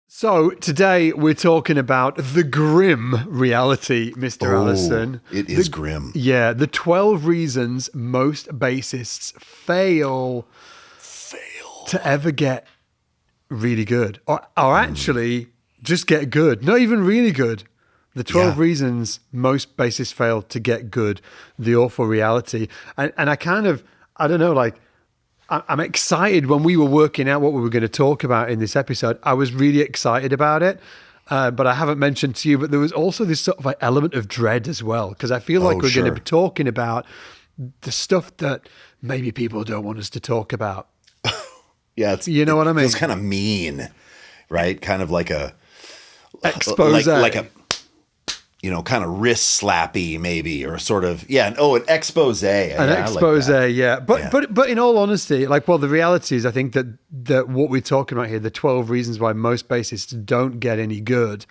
So today we're talking about the grim reality, Mr. Allison. It is grim. Yeah, the 12 reasons most bassists fail to ever get really good. Or actually just get good. Not even really good. The 12 reasons most bassists fail to get good. The awful reality. And I don't know, like, I'm excited. When we were working out what we were going to talk about in this episode, I was really excited about it. But I haven't mentioned to you, but there was also this sort of like element of dread as well, because I feel like we're going to be talking about the stuff that maybe people don't want us to talk about. Yeah. You know what I mean? It's kind of mean, right? Kind of like a expose. Like a, kind of wrist slappy maybe, or sort of, an expose. An expose, yeah. But in all honesty, the reality is, I think that what we're talking about here, the 12 reasons why most bassists don't get any good,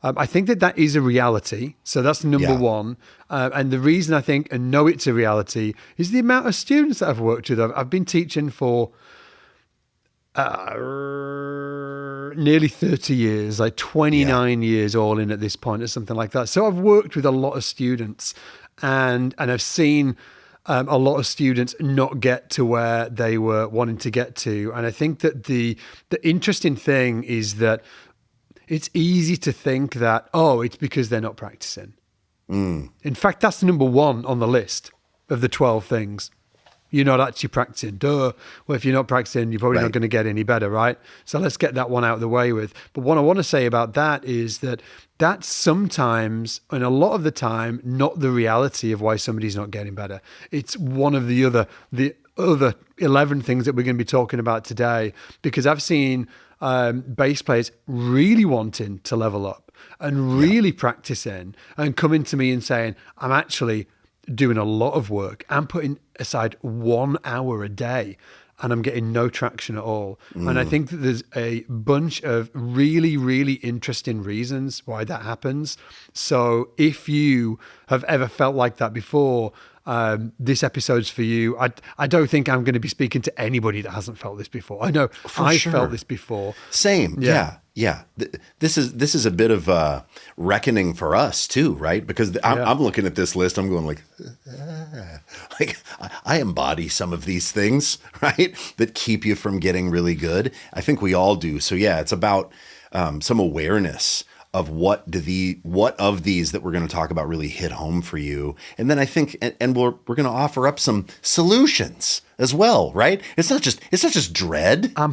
I think that is a reality. So that's number one. And the reason I think and know it's a reality is the amount of students that I've worked with. I've been teaching for nearly 30 years, like 29 years all in at this point or something like that. So I've worked with a lot of students and I've seen a lot of students not get to where they were wanting to get to. And I think that the interesting thing is that it's easy to think that, it's because they're not practicing. In fact, that's number one on the list of the 12 things. You're not actually practicing. Duh. Well, if you're not practicing, you're probably not going to get any better, right? So let's get that one out of the way with. But what I want to say about that is that that's sometimes, and a lot of the time, not the reality of why somebody's not getting better. It's one of the other 11 things that we're going to be talking about today, because I've seen bass players really wanting to level up and really practicing and coming to me and saying, I'm actually doing a lot of work. I'm putting aside 1 hour a day and I'm getting no traction at all. And I think that there's a bunch of really, really interesting reasons why that happens. So if you have ever felt like that before, this episode's for you. I don't think I'm going to be speaking to anybody that hasn't felt this before. I know I've felt this before. Same. Yeah. This is a bit of a reckoning for us too, right? Because I'm looking at this list, I'm going like I embody some of these things, right? That keep you from getting really good. I think we all do. So it's about some awareness of what of these that we're going to talk about really hit home for you. And then I think, and we're going to offer up some solutions as well, right? It's not just dread. We're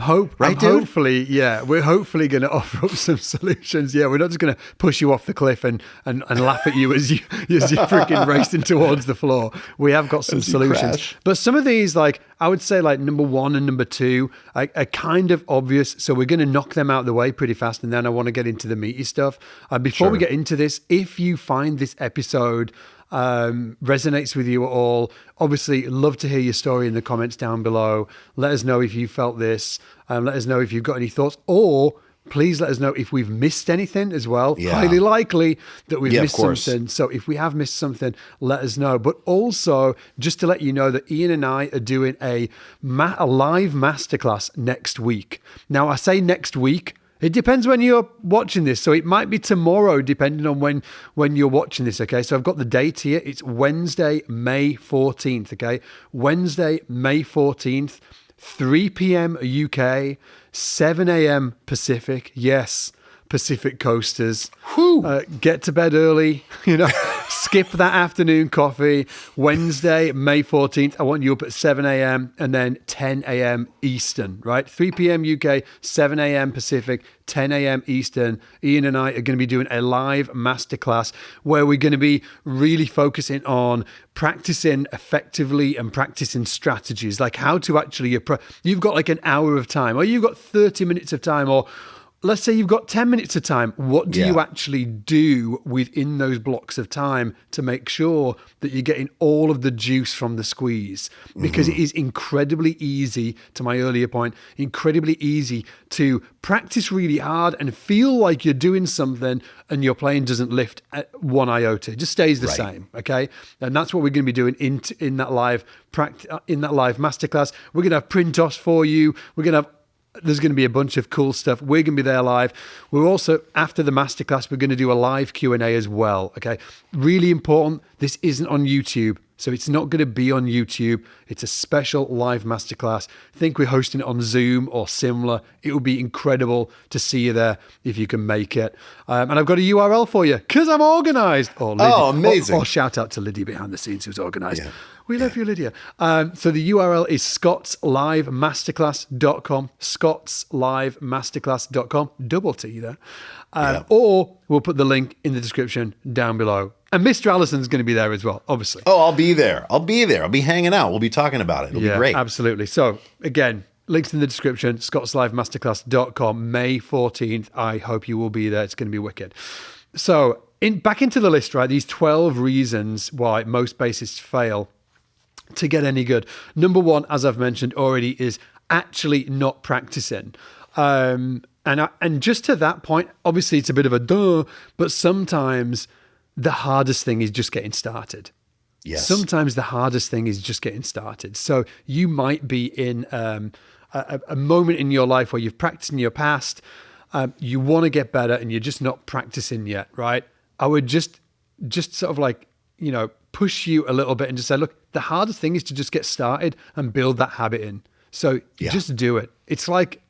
hopefully going to offer up some solutions. Yeah, we're not just going to push you off the cliff and laugh at you as you're freaking racing towards the floor. We have got some solutions. But some of these, like I would say, like number one and number two are kind of obvious. So we're going to knock them out of the way pretty fast, and then I want to get into the meaty stuff. Before we get into this, if you find this episode resonates with you at all, obviously love to hear your story in the comments down below. Let us know if you felt this. Let us know if you've got any thoughts, or please let us know if we've missed anything as well. Highly likely that we've missed something. So if we have missed something, let us know. But also, just to let you know that Ian and I are doing a live masterclass next week. Now, I say next week. It depends when you're watching this. So it might be tomorrow, depending on when you're watching this, okay? So I've got the date here. It's Wednesday, May 14th, okay? Wednesday, May 14th, 3 p.m. UK, 7 a.m. Pacific. Yes, Pacific coasters. Get to bed early, skip that afternoon coffee. Wednesday, May 14th, I want you up at 7 a.m. and then 10 a.m. Eastern, right? 3 p.m. UK, 7 a.m. Pacific, 10 a.m. Eastern. Ian and I are going to be doing a live masterclass where we're going to be really focusing on practicing effectively and practicing strategies, like how to actually you've got like an hour of time, or you've got 30 minutes of time, or let's say you've got 10 minutes of time. What do you actually do within those blocks of time to make sure that you're getting all of the juice from the squeeze? Because it is incredibly easy, to my earlier point, incredibly easy to practice really hard and feel like you're doing something and your playing doesn't lift at one iota. It just stays the same, okay? And that's what we're going to be doing in that live masterclass. We're going to have print-offs for you. We're going to have There's going to be a bunch of cool stuff. We're going to be there live. We're also, after the masterclass, we're going to do a live Q&A as well. Okay. Really important. This isn't on YouTube. So it's not going to be on YouTube. It's a special live masterclass. I think we're hosting it on Zoom or similar. It will be incredible to see you there if you can make it. And I've got a URL for you because I'm organized. Oh, amazing. Or shout out to Lydia behind the scenes who's organized. Yeah. We love you, Lydia. So the URL is scottslivemasterclass.com, scottslivemasterclass.com, double T there. Or we'll put the link in the description down below. And Mr. Allison's going to be there as well, obviously. Oh, I'll be there. I'll be hanging out. We'll be talking about it. It'll be great. Absolutely. So again, links in the description, scottslivemasterclass.com, May 14th. I hope you will be there. It's going to be wicked. So back into the list, right? These 12 reasons why most bassists fail to get any good. Number one, as I've mentioned already, is actually not practicing. And just to that point, obviously it's a bit of a duh, but sometimes the hardest thing is just getting started. Yes. Sometimes the hardest thing is just getting started. So you might be in a moment in your life where you've practiced in your past, you want to get better and you're just not practicing yet, right? I would just sort of like, push you a little bit and just say, look, the hardest thing is to just get started and build that habit in. So just do it. It's like,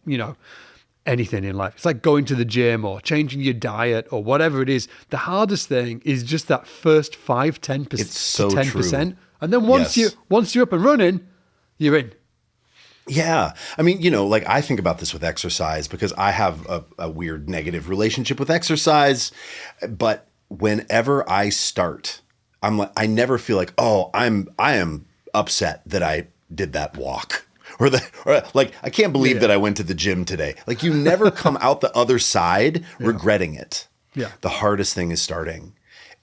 anything in life. It's like going to the gym or changing your diet or whatever it is. The hardest thing is just that first 5-10%. It's so 10%. true. And then once you're up and running, you're in. Yeah. I mean, like I think about this with exercise because I have a weird negative relationship with exercise. But whenever I start, I never feel like, I am upset that I did that walk. Or like, I can't believe that I went to the gym today. Like, you never come out the other side regretting it. Yeah. The hardest thing is starting.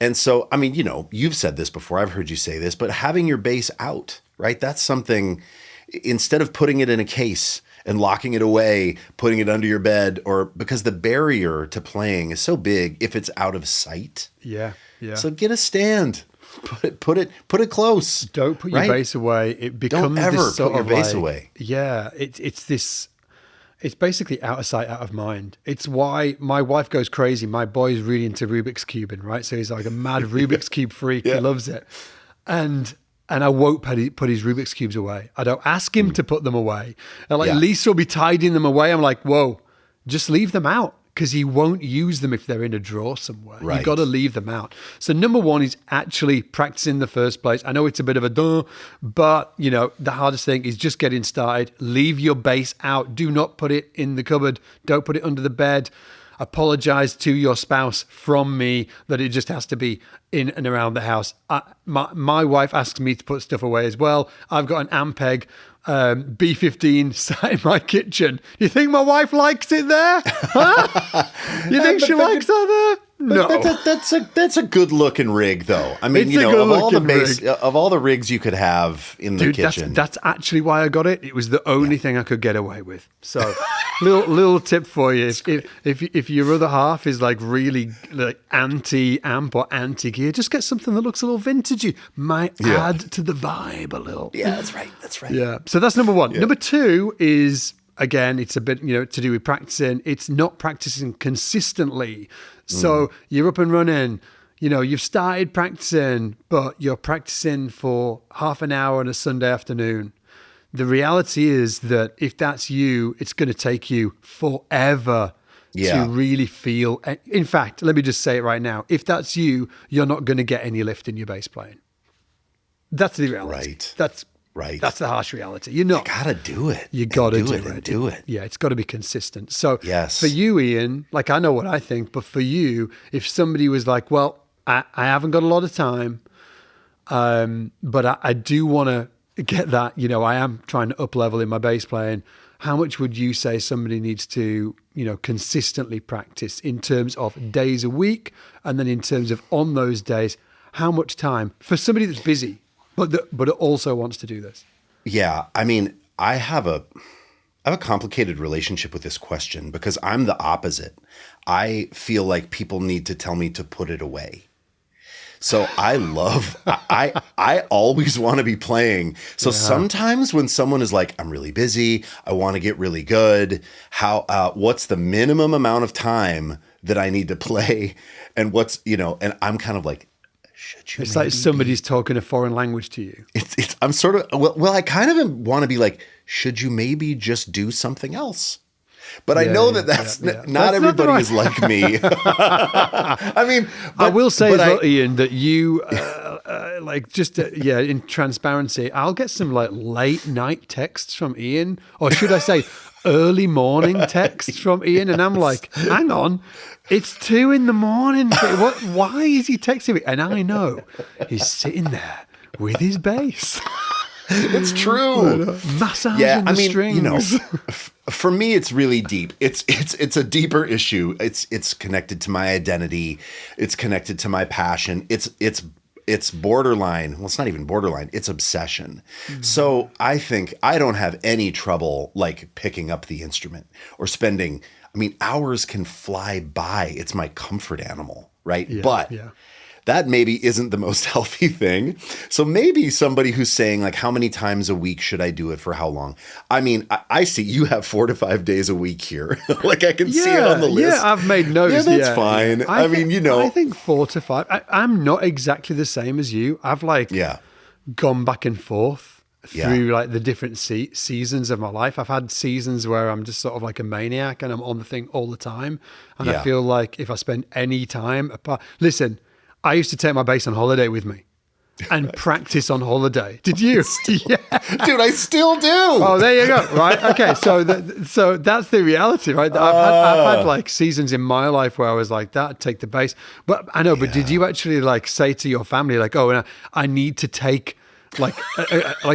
And so, I mean, you've said this before. I've heard you say this, but having your bass out, right? That's something, instead of putting it in a case and locking it away, putting it under your bed, or because the barrier to playing is so big if it's out of sight. Yeah. Yeah. So get a stand. Put it close. Don't put your bass away. It becomes Don't ever this sort put your of bass like, away. Yeah, it's basically out of sight, out of mind. It's why my wife goes crazy. My boy's really into Rubik's cubing, right? So he's like a mad Rubik's cube freak. He loves it, and I won't put his Rubik's cubes away. I don't ask him to put them away. And Lisa will be tidying them away. I'm like, whoa, just leave them out. Because he won't use them if they're in a drawer somewhere. Right. You've got to leave them out. So number one is actually practicing in the first place. I know it's a bit of a duh, but the hardest thing is just getting started. Leave your bass out. Do not put it in the cupboard. Don't put it under the bed. Apologize to your spouse from me that it just has to be in and around the house. My wife asks me to put stuff away as well. I've got an Ampeg B15 sat in my kitchen. You think my wife likes it there? Huh? You think she likes that there? No. That's a good looking rig though. I mean, of all the rigs you could have in the kitchen. That's actually why I got it. It was the only thing I could get away with. So little tip for you. If your other half is like really like anti-amp or anti-gear, just get something that looks a little vintagey. Might add to the vibe a little. Yeah, that's right. Yeah. So that's number one. Yeah. Number two is, again, it's a bit, to do with practicing. It's not practicing consistently. So you're up and running, you've started practicing, but you're practicing for half an hour on a Sunday afternoon. The reality is that if that's you, it's going to take you forever to really feel. In fact, let me just say it right now. If that's you, you're not going to get any lift in your bass playing. That's the reality. Right. That's the harsh reality. You're not. You gotta do it. You gotta do it. And do it. Yeah, it's got to be consistent. So yes. For you, Ian, like I know what I think, but for you, if somebody was like, well, I haven't got a lot of time, but I do want to get that, I am trying to up level in my bass playing. How much would you say somebody needs to, consistently practice in terms of days a week? And then in terms of on those days, how much time for somebody that's busy? But it also wants to do this. Yeah. I mean, I have a complicated relationship with this question because I'm the opposite. I feel like people need to tell me to put it away. So I always want to be playing. So sometimes when someone is like, I'm really busy, I want to get really good. What's the minimum amount of time that I need to play? And what's, and I'm kind of like, it's like somebody's talking a foreign language to you. I'm sort of, well, I kind of want to be like, should you maybe just do something else? But I know that's not everybody is like me. I mean, I will say as well, Ian, that you in transparency, I'll get some like late night texts from Ian, or should I say early morning texts from Ian, and I'm like, hang on, it's 2 a.m. What? Why is he texting me? And I know he's sitting there with his bass. It's true. Massaging the strings. For me, it's really deep. It's a deeper issue. It's connected to my identity. It's connected to my passion. It's borderline. Well, it's not even borderline. It's obsession. Mm-hmm. So I think I don't have any trouble like picking up the instrument or spending. I mean, hours can fly by. It's my comfort animal, right? That maybe isn't the most healthy thing. So maybe somebody who's saying like, how many times a week should I do it for how long? I mean, I see you have 4 to 5 days a week here. Like I can see it on the list. Yeah, I've made notes. Yeah, that's fine. I think 4 to 5. I'm not exactly the same as you. I've gone back and forth through like the different seasons of my life. I've had seasons where I'm just sort of like a maniac and I'm on the thing all the time. And I feel like if I spend any time apart, listen, I used to take my bass on holiday with me and practice on holiday. Did you? Yeah. Dude, I still do. Oh, there you go. Right. Okay. So that's the reality, right? I've had like seasons in my life where I was like that, take the bass. But I know, but did you actually like say to your family, like, oh, I need to take like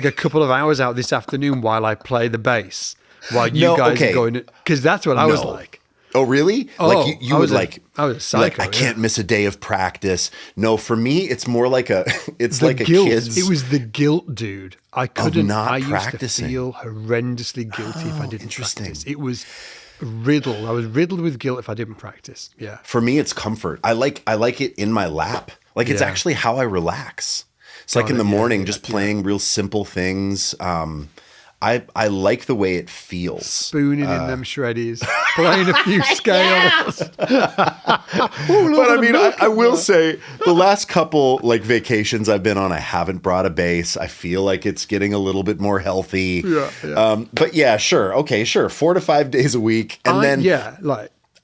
a couple of hours out this afternoon while I play the bass while you guys are going, because that's what I was like. Oh, really? Like you would like, I was a psycho, I can't miss a day of practice. No, for me, it's more like it's like guilt. A kid's. It was the guilt, dude. I couldn't. I used practicing. to feel horrendously guilty if I didn't practice. It was riddled. I was riddled with guilt if I didn't practice. Yeah. For me, it's comfort. I like it in my lap. Like it's actually how I relax. It's like in the morning, just playing real simple things. I like the way it feels. Spooning in them shreddies, playing a few scales. But I mean, I will say the last couple like vacations I've been on, I haven't brought a bass. I feel like it's getting a little bit more healthy. But yeah, sure. Okay, sure. 4 to 5 days a week. And then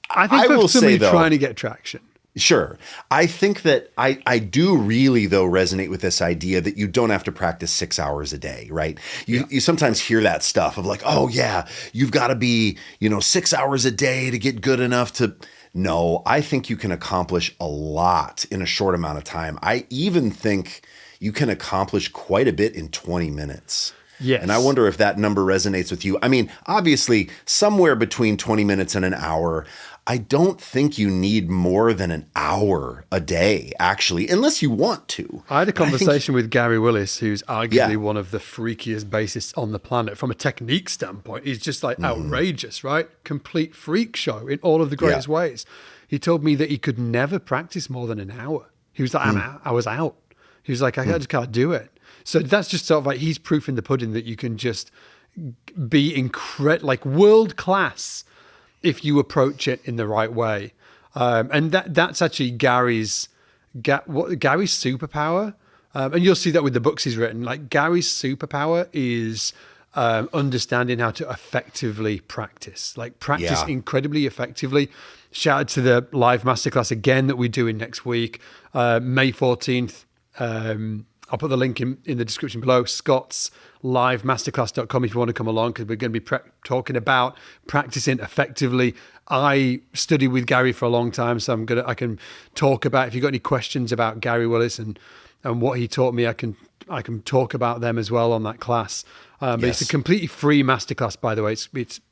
I think for somebody trying to get traction. Sure. I think that I do really, though, resonate with this idea that you don't have to practice 6 hours a day, right? You sometimes hear that stuff of like, oh, yeah, you've got to be, 6 hours a day to get good enough to. No, I think you can accomplish a lot in a short amount of time. I even think you can accomplish quite a bit in 20 minutes. Yes. And I wonder if that number resonates with you. I mean, obviously, somewhere between 20 minutes and an hour. I don't think you need more than an hour a day, actually, unless you want to. I had a conversation with Gary Willis, who's arguably one of the freakiest bassists on the planet from a technique standpoint. He's just like outrageous, right? Complete freak show in all of the greatest ways. He told me that he could never practice more than an hour. He was like, I was out. He was like, I just can't do it. So that's just sort of like, he's proof in the pudding that you can just be like world class if you approach it in the right way. And that's actually Gary's superpower. And you'll see that with the books he's written. Like Gary's superpower is understanding how to effectively practice, incredibly effectively. Shout out to the live masterclass again that we're doing next week, May 14th. I'll put the link in the description below, scottsLiveMasterclass.com if you want to come along, because we're going to be talking about practicing effectively. I studied with Gary for a long time, so I can talk about, if you've got any questions about Gary Willis and what he taught me, I can talk about them as well on that class. But it's a completely free masterclass, by the way.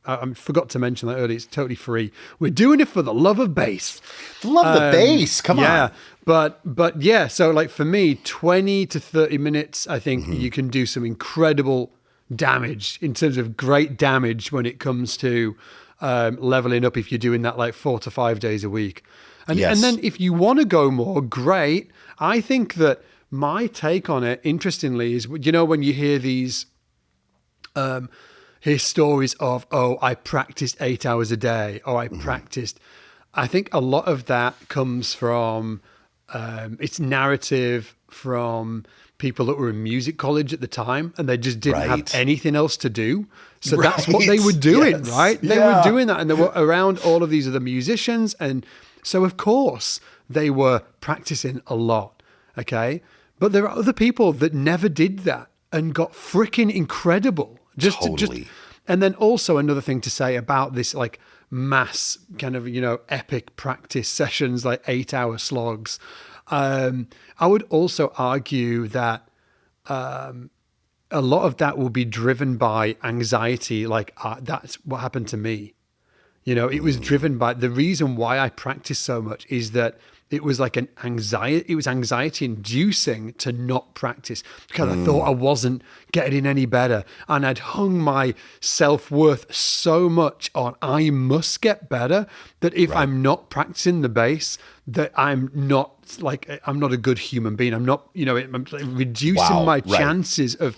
I forgot to mention that earlier. It's totally free. We're doing it for the love of bass. Love the bass. Come on. But yeah, so like for me, 20 to 30 minutes, I think you can do some incredible damage in terms of great damage when it comes to leveling up if you're doing that like 4 to 5 days a week. And Yes. and then if you want to go more, great. I think that my take on it, interestingly, is, you know, when you hear these hear stories of, oh, I practiced 8 hours a day, or I practiced. I think a lot of that comes from it's narrative from people that were in music college at the time, and they just didn't have Right. anything else to do. So that's what they were doing, Yes. right? They Yeah. were doing that, and they were around all of these other musicians. And so, of course, they were practicing a lot, okay? But there are other people that never did that and got freaking incredible. Totally. And then also another thing to say about this, like, mass kind of, you know, epic practice sessions, like 8-hour slogs. I would also argue that a lot of that will be driven by anxiety. Like, that's what happened to me. You know, it was driven by, the reason why I practiced so much is that it was like an anxiety, it was anxiety inducing to not practice because I thought I wasn't getting any better. And I'd hung my self-worth so much on, I must get better, that if I'm not practicing the bass, that I'm not a good human being. I'm not, you know, I'm like reducing my chances of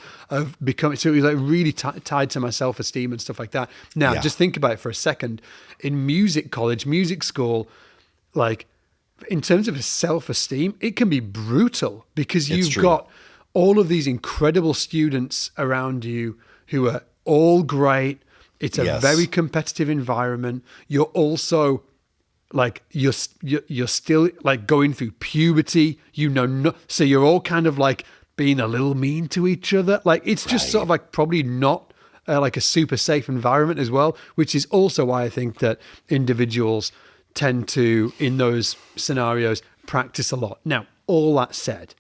becoming. So it was like really tied to my self-esteem and stuff like that. Now, just think about it for a second. In music college, music school, like, in terms of self-esteem, it can be brutal because you've got all of these incredible students around you who are all great. It's a very competitive environment. You're also like, you're still like going through puberty, you know, so you're all kind of like being a little mean to each other. Like, it's just sort of like probably not like a super safe environment as well, which is also why I think that individuals tend to, in those scenarios, practice a lot. Now, all that said,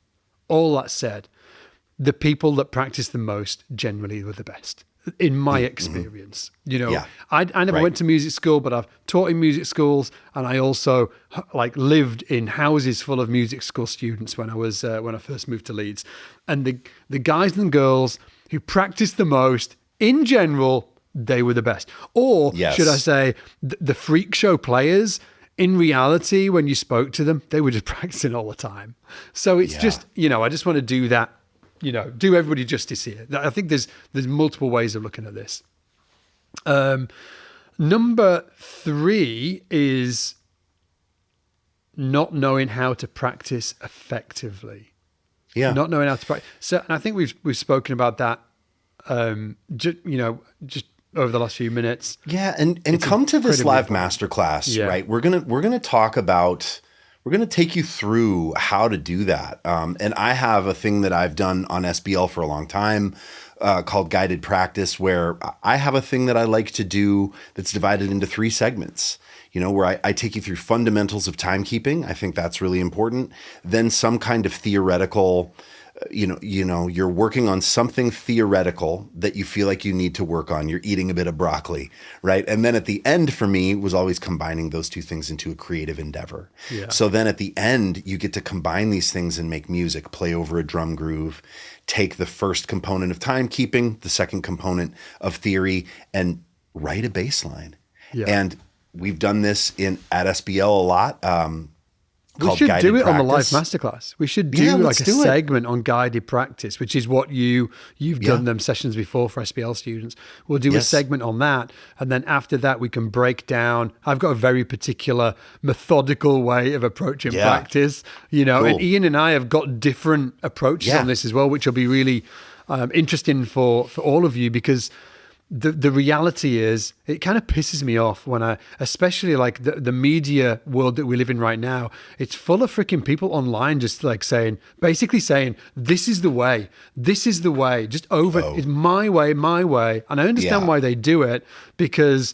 the people that practice the most generally were the best, in my experience. You know, I never went to music school, but I've taught in music schools, and I also like lived in houses full of music school students when I first moved to Leeds. And the guys and girls who practiced the most, in general, they were the best. Or should I say, the freak show players, in reality, when you spoke to them, they were just practicing all the time. So it's just, you know, I just want to do that, you know, do everybody justice here. I think there's multiple ways of looking at this. Number 3 is not knowing how to practice effectively. Yeah. Not knowing how to practice. So, and I think we've spoken about that, just over the last few minutes. Yeah, and come to this live masterclass, right? We're gonna talk about, we're gonna take you through how to do that. And I have a thing that I've done on SBL for a long time called guided practice, where I have a thing that I like to do that's divided into 3 segments. You know, where I take you through fundamentals of timekeeping. I think that's really important. Then some kind of theoretical. You know, you're working on something theoretical that you feel like you need to work on. You're eating a bit of broccoli, right? And then at the end, for me, was always combining those 2 things into a creative endeavor. Yeah. So then at the end, you get to combine these things and make music, play over a drum groove, take the first component of timekeeping, the second component of theory, and write a bass line. Yeah. And we've done this at SBL a lot. We should do it on the live masterclass. We should do like a segment on guided practice, which is what you've done them sessions before for SPL students. We'll do a segment on that. And then after that, we can break down. I've got a very particular methodical way of approaching practice, you know, and Ian and I have got different approaches on this as well, which will be really interesting for all of you, because the reality is, it kind of pisses me off when especially like the media world that we live in right now, it's full of freaking people online just like basically saying, this is the way, just it's my way. And I understand why they do it, because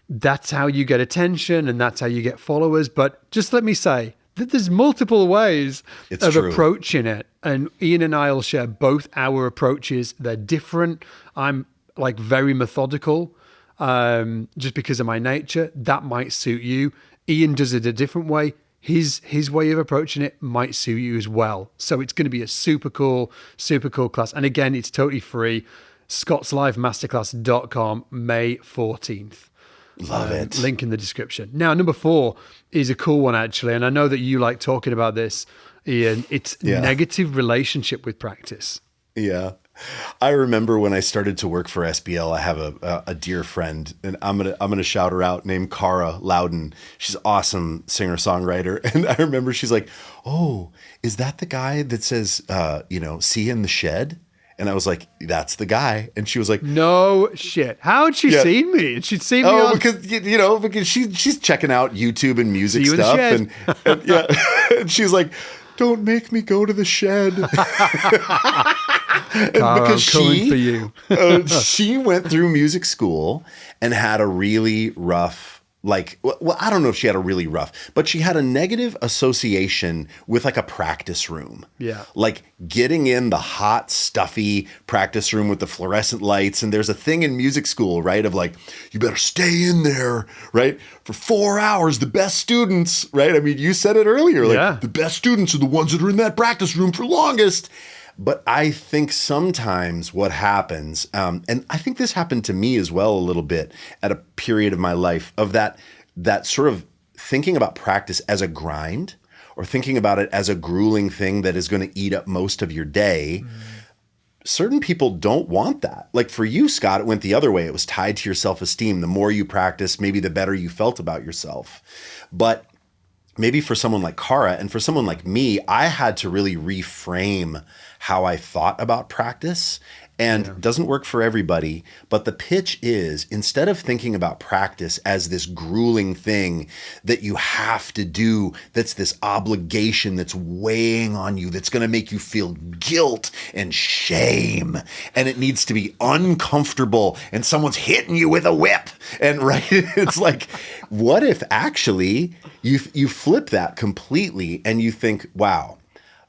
that's how you get attention and that's how you get followers. But just let me say that there's multiple ways of approaching it. And Ian and I will share both our approaches. They're different. I'm like very methodical, just because of my nature. That might suit you. Ian does it a different way. His way of approaching it might suit you as well. So it's going to be a super cool class. And again, it's totally free. ScottsLiveMasterclass.com, May 14th. Love it. Link in the description. Now, number 4 is a cool one, actually. And I know that you like talking about this, Ian. It's negative relationship with practice. Yeah. I remember when I started to work for SBL, I have a dear friend, and I'm gonna shout her out, named Cara Loudon. She's an awesome singer-songwriter. And I remember she's like, "Oh, is that the guy that says, see you in the shed?" And I was like, "That's the guy." And she was like, "No shit. How'd she seen me? She'd seen me on..." because she's checking out YouTube and music stuff. And and she's like, "Don't make me go to the shed." Cara, because I'm coming for you. She went through music school and had a really rough, I don't know if she had a really rough, but she had a negative association with like a practice room. Yeah. Like getting in the hot, stuffy practice room with the fluorescent lights. And there's a thing in music school, right? Of like, you better stay in there, right? For 4 hours, the best students, right? I mean, you said it earlier, like the best students are the ones that are in that practice room for longest. But I think sometimes what happens, and I think this happened to me as well a little bit at a period of my life, of that sort of thinking about practice as a grind, or thinking about it as a grueling thing that is going to eat up most of your day. Certain people don't want that. Like for you, Scott, it went the other way. It was tied to your self-esteem. The more you practice, maybe the better you felt about yourself. But maybe for someone like Cara and for someone like me, I had to really reframe how I thought about practice. And it doesn't work for everybody, but the pitch is, instead of thinking about practice as this grueling thing that you have to do, that's this obligation that's weighing on you, that's going to make you feel guilt and shame, and it needs to be uncomfortable, and someone's hitting you with a whip, and it's like, what if actually you flip that completely and you think, wow,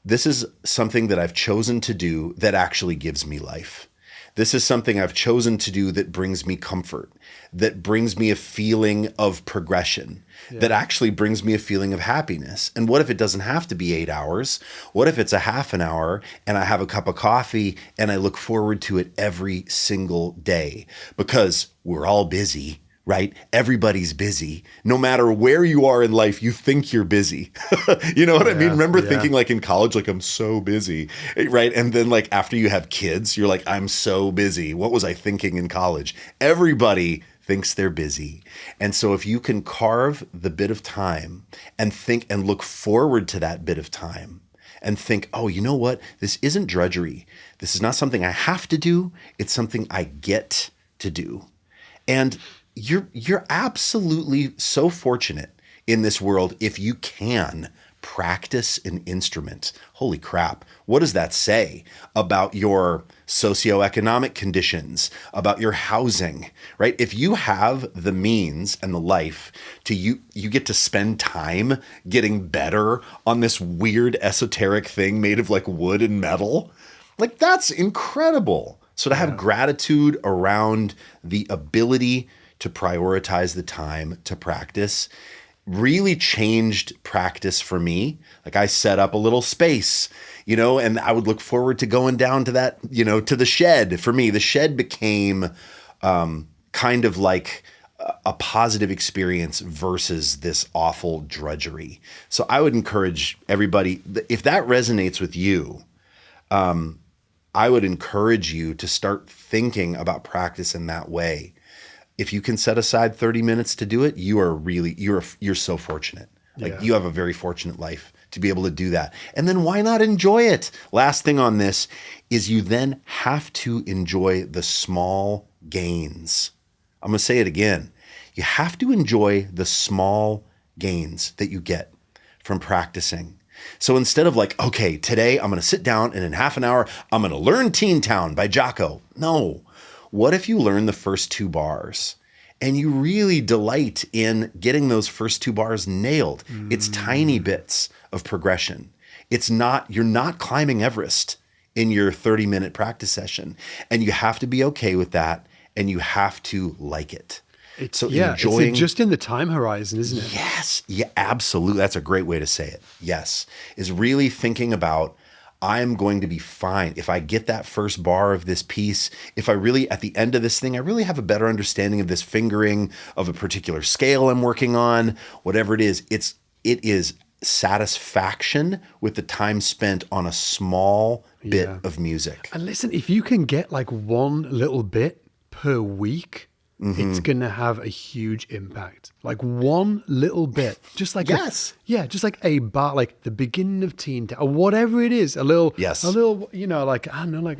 this is something that I've chosen to do that actually gives me life. This is something I've chosen to do that brings me comfort, that brings me a feeling of progression, that actually brings me a feeling of happiness. And what if it doesn't have to be 8 hours? What if it's a half an hour and I have a cup of coffee and I look forward to it every single day? Because we're all busy. Right? Everybody's busy. No matter where you are in life, you think you're busy. You know what I mean? Remember thinking like in college, like I'm so busy, right? And then like after you have kids, you're like, I'm so busy. What was I thinking in college? Everybody thinks they're busy. And so if you can carve the bit of time and think and look forward to that bit of time and think, oh, you know what? This isn't drudgery. This is not something I have to do. It's something I get to do. And you're absolutely so fortunate in this world if you can practice an instrument. Holy crap. What does that say about your socioeconomic conditions, about your housing, right? If you have the means and the life to you get to spend time getting better on this weird esoteric thing made of like wood and metal, like that's incredible. So to have gratitude around the ability to prioritize the time to practice really changed practice for me. Like I set up a little space, and I would look forward to going down to that, to the shed. For me, the shed became kind of like a positive experience versus this awful drudgery. So I would encourage everybody, if that resonates with you, I would encourage you to start thinking about practice in that way. If you can set aside 30 minutes to do it, you're so fortunate. Like you have a very fortunate life to be able to do that. And then why not enjoy it? Last thing on this is you then have to enjoy the small gains. I'm going to say it again. You have to enjoy the small gains that you get from practicing. So instead of like, okay, today I'm going to sit down and in half an hour, I'm going to learn Teen Town by Jocko. No. What if you learn the first 2 bars and you really delight in getting those first 2 bars nailed? It's tiny bits of progression. You're not climbing Everest in your 30-minute practice session. And you have to be okay with that. And you have to like it. It's just in the time horizon, isn't it? Yes. Yeah, absolutely. That's a great way to say it. Yes. Is really thinking about, I'm going to be fine. If I get that first bar of this piece, if I really, at the end of this thing, I really have a better understanding of this fingering of a particular scale I'm working on, whatever it is satisfaction with the time spent on a small bit of music. And listen, if you can get like one little bit per week, it's going to have a huge impact. Like one little bit, just like just like a bar, like the beginning of Teen Town, or whatever it is, a little, like, I don't know, like,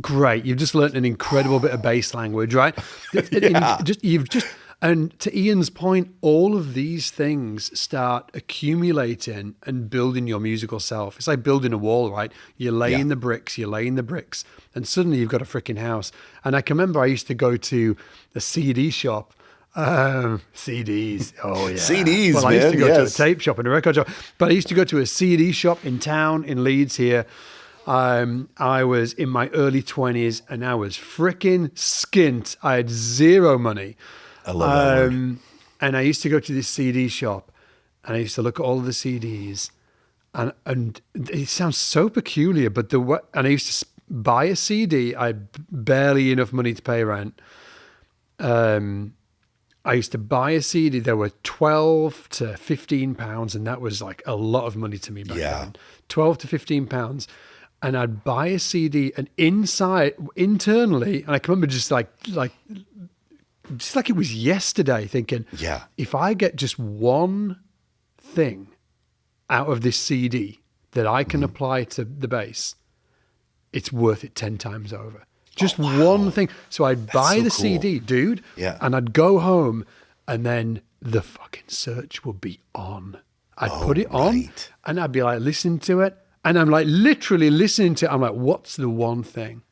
great. You've just learned an incredible bit of bass language, right? And to Ian's point, all of these things start accumulating and building your musical self. It's like building a wall, right? You're laying the bricks, and suddenly you've got a freaking house. And I can remember I used to go to a CD shop. CDs. Oh, yeah. CDs, well, I used to go to a tape shop and a record shop. But I used to go to a CD shop in town, in Leeds here. I was in my early 20s and I was freaking skint. I had zero money. I love that word. And I used to go to this CD shop and I used to look at all of the CDs and it sounds so peculiar, but and I used to buy a CD. I had barely enough money to pay rent. I used to buy a CD. They were 12 to 15 pounds. And that was like a lot of money to me back then. 12 to 15 pounds. And I'd buy a CD and internally, and I can remember just like it was yesterday, thinking, if I get just one thing out of this CD that I can apply to the bass, it's worth it 10 times over. Just one thing. So I'd buy the CD, dude, and I'd go home, and then the fucking search would be on. I'd put it on, and I'd be like, listening to it, and I'm like literally listening to it. I'm like, what's the one thing?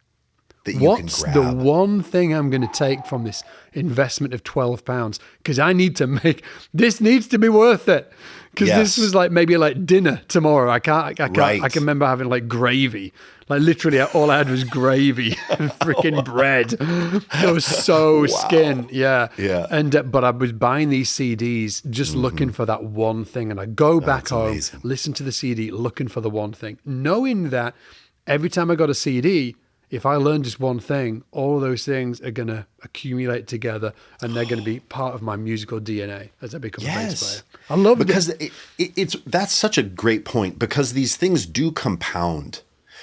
What's the one thing I'm going to take from this investment of £12? Because I need to this needs to be worth it. Because this was like maybe like dinner tomorrow. I can't. I can remember having like gravy. Like literally all I had was gravy and freaking bread. It was so skint. Yeah. And but I was buying these CDs just looking for that one thing. And I go back home, listen to the CD, looking for the one thing, knowing that every time I got a CD, if I learn just one thing, all of those things are going to accumulate together and they're going to be part of my musical DNA as I become a bass player. I love it. Because that's such a great point, because these things do compound.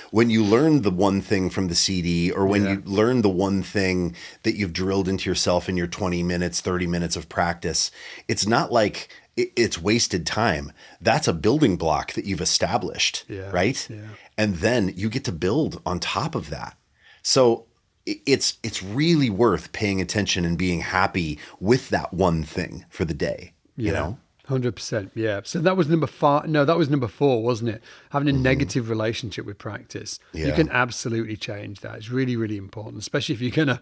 When you learn the one thing from the CD, or when you learn the one thing that you've drilled into yourself in your 20 minutes, 30 minutes of practice, it's not like it's wasted time. That's a building block that you've established, right? Yeah. And then you get to build on top of that. So it's really worth paying attention and being happy with that one thing for the day, you know? 100%. Yeah. So that was number 5. No, that was number 4, wasn't it? Having a negative relationship with practice. Yeah. You can absolutely change that. It's really, really important, especially if you're gonna,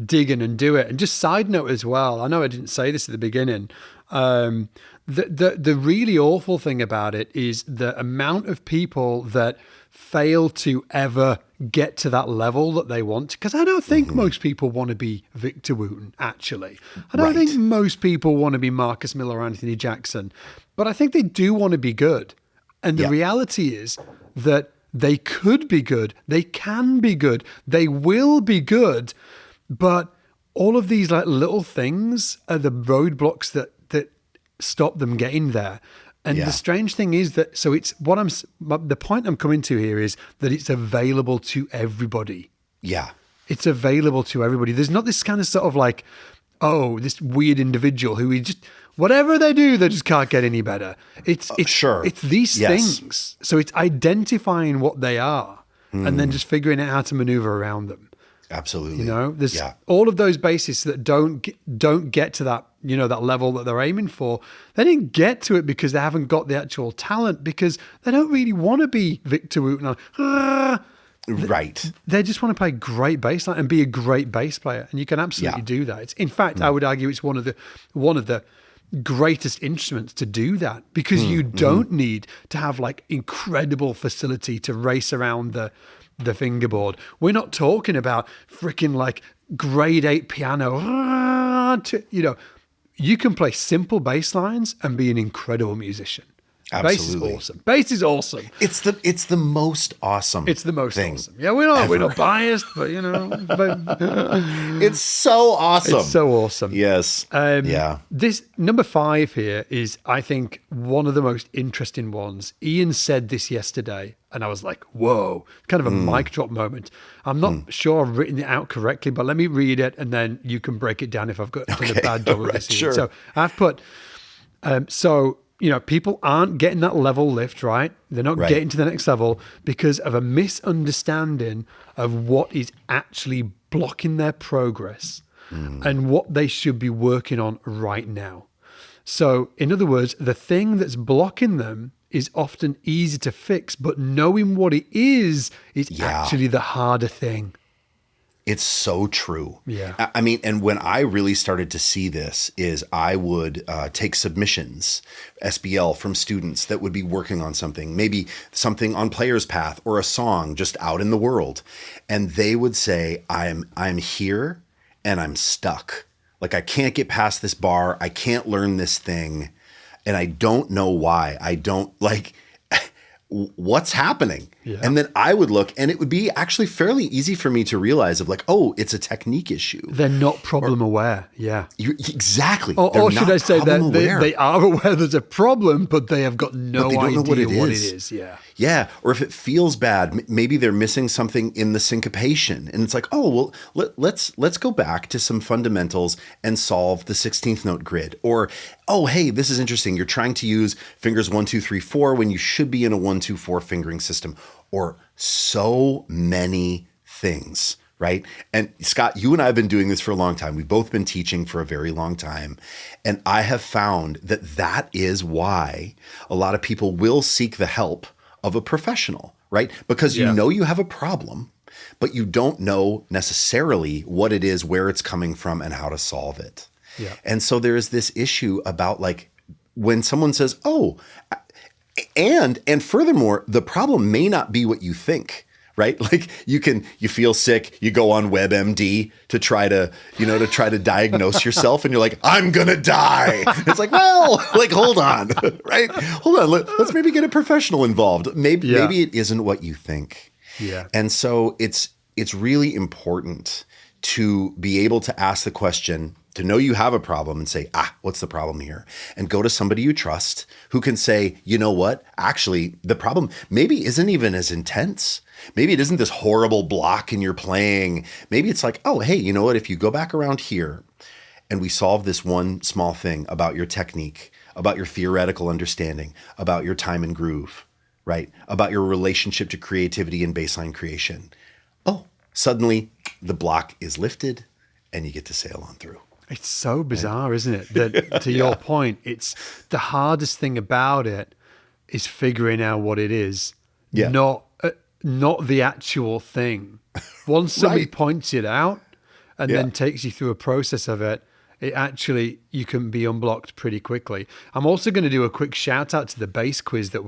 dig in and do it. And just side note as well. I know I didn't say this at the beginning. The really awful thing about it is the amount of people that fail to ever get to that level that they want. Because I don't think most people want to be Victor Wooten, actually. I don't think most people want to be Marcus Miller or Anthony Jackson. But I think they do want to be good. And the reality is that they could be good. They can be good. They will be good. But all of these like little things are the roadblocks that stop them getting there. And the strange thing is that, so it's the point I'm coming to here is that it's available to everybody. Yeah. It's available to everybody. There's not this kind of sort of like, this weird individual who whatever they do, they just can't get any better. It's these things. So it's identifying what they are and then just figuring out how to maneuver around them. Absolutely. There's all of those bassists that don't get to that, that level that they're aiming for. They didn't get to it because they haven't got the actual talent, because they don't really want to be Victor Wooten. Right. They just want to play great bass line and be a great bass player. And you can absolutely do that. In fact, I would argue it's one of the greatest instruments to do that, because you don't need to have like incredible facility to race around the fingerboard. We're not talking about freaking like grade 8 piano. you can play simple bass lines and be an incredible musician. Absolutely. Bass is awesome. Bass is awesome. It's the most awesome. It's the most thing awesome. Yeah, we're not biased, but It's so awesome. it's so awesome. Yes. Yeah. This number 5 here is, I think, one of the most interesting ones. Ian said this yesterday, and I was like, whoa, kind of a mic drop moment. I'm not sure I've written it out correctly, but let me read it, and then you can break it down if I've done a bad job of this. Sure. So I've put, people aren't getting that level lift, right? They're not getting to the next level because of a misunderstanding of what is actually blocking their progress and what they should be working on right now. So, in other words, the thing that's blocking them is often easy to fix, but knowing what it is actually the harder thing. It's so true. Yeah. I mean, and when I really started to see this is I would take submissions, SBL, from students that would be working on something, maybe something on Player's Path or a song just out in the world. And they would say, I'm here and I'm stuck. Like, I can't get past this bar. I can't learn this thing. And I don't know why. I don't what's happening? Yeah. And then I would look and it would be actually fairly easy for me to realize of like, oh, it's a technique issue. They're not problem aware. Yeah. Exactly. Or should I say that they are aware there's a problem, but they have got no idea what it is. Yeah. Yeah. Or if it feels bad, maybe they're missing something in the syncopation. And it's like, oh, well, let's go back to some fundamentals and solve the 16th note grid. Or, oh, hey, this is interesting. You're trying to use fingers 1, 2, 3, 4 when you should be in a 1, 2, 4 fingering system. Or so many things, right? And Scott, you and I have been doing this for a long time. We've both been teaching for a very long time. And I have found that is why a lot of people will seek the help of a professional, right? Because you know you have a problem, but you don't know necessarily what it is, where it's coming from, and how to solve it. Yeah. And so there is this issue about like when someone says, oh, and furthermore, the problem may not be what you think, right? Like you feel sick, you go on WebMD to try to diagnose yourself and you're like, I'm going to die. It's like, well, like, hold on, right? Hold on. Let's maybe get a professional involved. Maybe it isn't what you think. Yeah. And so it's really important to be able to ask the question, to know you have a problem and say, what's the problem here? And go to somebody you trust who can say, you know what? Actually, the problem maybe isn't even as intense. Maybe it isn't this horrible block in your playing. Maybe it's like, oh, hey, you know what? If you go back around here and we solve this one small thing about your technique, about your theoretical understanding, about your time and groove, right? About your relationship to creativity and baseline creation. Oh, suddenly the block is lifted and you get to sail on through. It's so bizarre, isn't it? That to your point, it's the hardest thing about it is figuring out what it is, not the actual thing. Once somebody points it out and then takes you through a process of it, you can be unblocked pretty quickly. I'm also going to do a quick shout out to the bass quiz that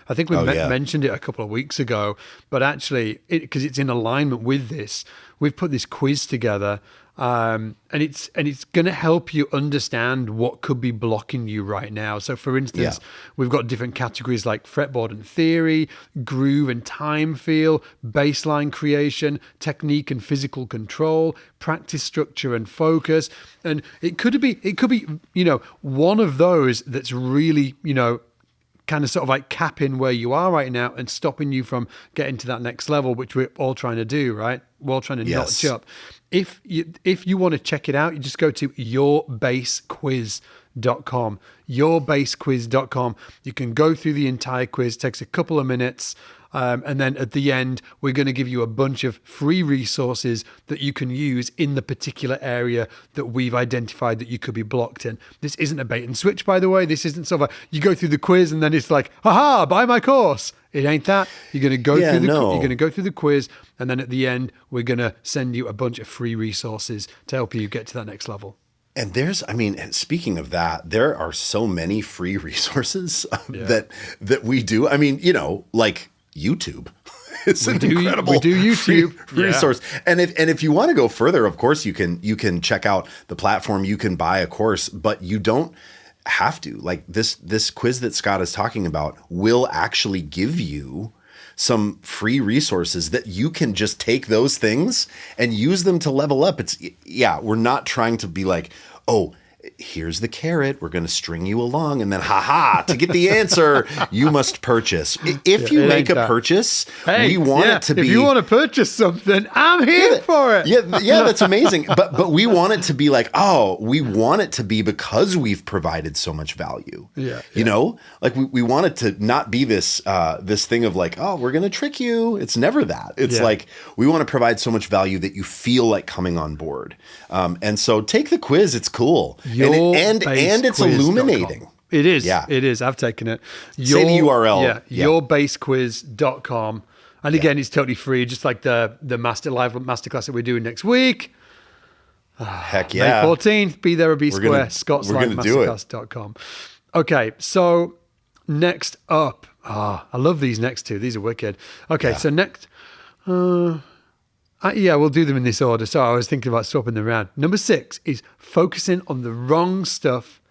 I think we mentioned it a couple of weeks ago, but actually, because it's in alignment with this, we've put this quiz together. And it's going to help you understand what could be blocking you right now. So for instance, we've got different categories like fretboard and theory, groove and time feel, baseline creation, technique and physical control, practice structure and focus. And it could be, one of those that's really, kind of sort of like capping where you are right now and stopping you from getting to that next level, which we're all trying to do, right? We're all trying to notch up. If you want to check it out, you just go to yourbassquiz.com. Yourbassquiz.com. You can go through the entire quiz. It takes a couple of minutes. And then at the end, we're going to give you a bunch of free resources that you can use in the particular area that we've identified that you could be blocked in. This isn't a bait and switch, by the way. This isn't sort of you go through the quiz and then it's like, haha, buy my course. It ain't that. You're going to go you're going to go through the quiz, and then at the end, we're going to send you a bunch of free resources to help you get to that next level. And speaking of that, there are so many free resources that we do. I mean, like YouTube. It's an incredible we do YouTube. resource. And if you want to go further, of course you can check out the platform. You can buy a course, but you don't have to. Like this quiz that Scott is talking about will actually give you some free resources that you can just take those things and use them to level up. We're not trying to be like, oh, here's the carrot. We're going to string you along. And then, to get the answer, you must purchase. If you make a purchase, we want it to be. If you want to purchase something, I'm here for it. Yeah, that's amazing. But we want it to be like, we want it to be because we've provided so much value. Yeah. You know, like we want it to not be this thing of like, we're going to trick you. It's never that. It's like we want to provide so much value that you feel like coming on board. And so take the quiz. It's cool. And it's illuminating. It is. Yeah. It is. I've taken it. Say the URL. Yourbassquiz.com. And again, it's totally free, just like the masterclass that we're doing next week. Heck yeah. May 14th, be there or be square, ScottsLifeMasterclass.com. Okay, so next up. I love these next two. These are wicked. Okay, so next... we'll do them in this order. So I was thinking about swapping them around. Number 6 is focusing on the wrong stuff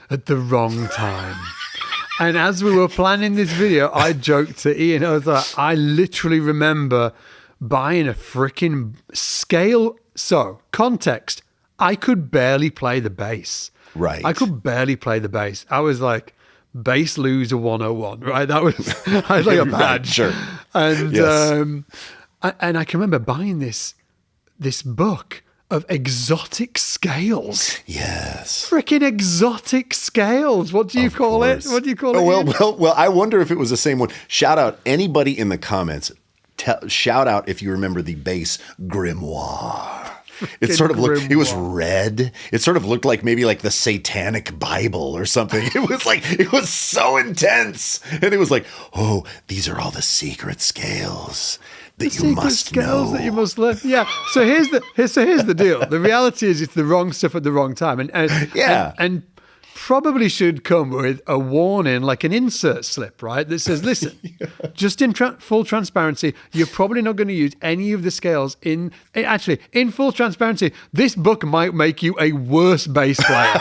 at the wrong time. And as we were planning this video, I joked to Ian, I was like, I literally remember buying a freaking scale. So, context, I could barely play the bass. Right. I could barely play the bass. I was like, bass loser 101, right? That was, I was like a badge. Sure. And, yes. And I can remember buying this book of exotic scales. Yes. Freaking exotic scales. What do you call it? What do you call it? Well, I wonder if it was the same one. Shout out anybody in the comments. Shout out if you remember the bass grimoire. It sort of looked, it was red. It sort of looked like maybe like the Satanic Bible or something. It was so intense. And it was like, these are all the secret scales that you must know. That you must learn. Yeah. So here's the deal. The reality is it's the wrong stuff at the wrong time. And probably should come with a warning, like an insert slip, right? That says, listen, just in full transparency, you're probably not going to use any of the scales in full transparency, this book might make you a worse bass player.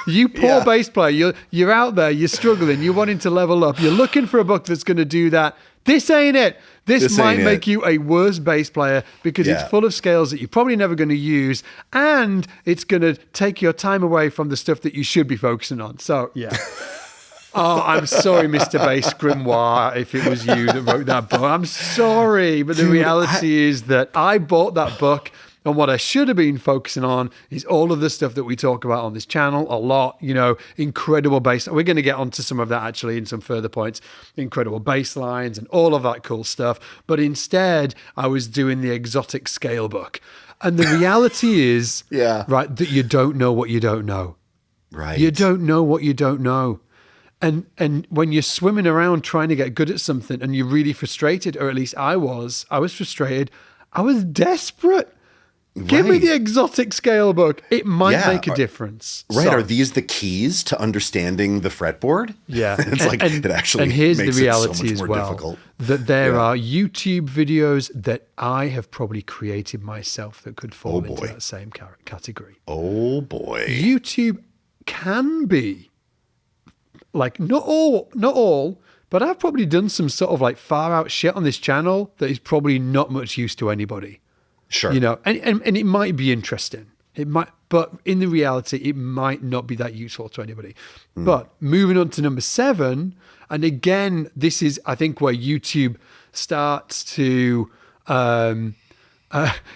You poor bass player, you're out there, you're struggling, you're wanting to level up, you're looking for a book that's going to do that. This ain't it. This might make you a worse bass player because it's full of scales that you're probably never going to use, and it's going to take your time away from the stuff that you should be focusing on. So, yeah. I'm sorry, Mr. Bass Grimoire, if it was you that wrote that book. I'm sorry, but the reality is that I bought that book, and what I should have been focusing on is all of the stuff that we talk about on this channel a lot, incredible bass. We're going to get onto some of that actually in some further points, incredible bass lines and all of that cool stuff. But instead, I was doing the exotic scale book. And the reality is, right, that you don't know what you don't know. Right. You don't know what you don't know. And when you're swimming around trying to get good at something and you're really frustrated, or at least I was frustrated, I was desperate. Give me the exotic scale book. It might make a difference. Right. So, are these the keys to understanding the fretboard? Yeah. It actually here's makes the reality it so much as more well, difficult. that there are YouTube videos that I have probably created myself that could fall into that same category. Oh, boy. YouTube can be, like, not all, but I've probably done some sort of like far out shit on this channel that is probably not much use to anybody. Sure. And it might be interesting. It might, but in the reality, it might not be that useful to anybody. But moving on to number 7, and again, this is, I think, where YouTube starts to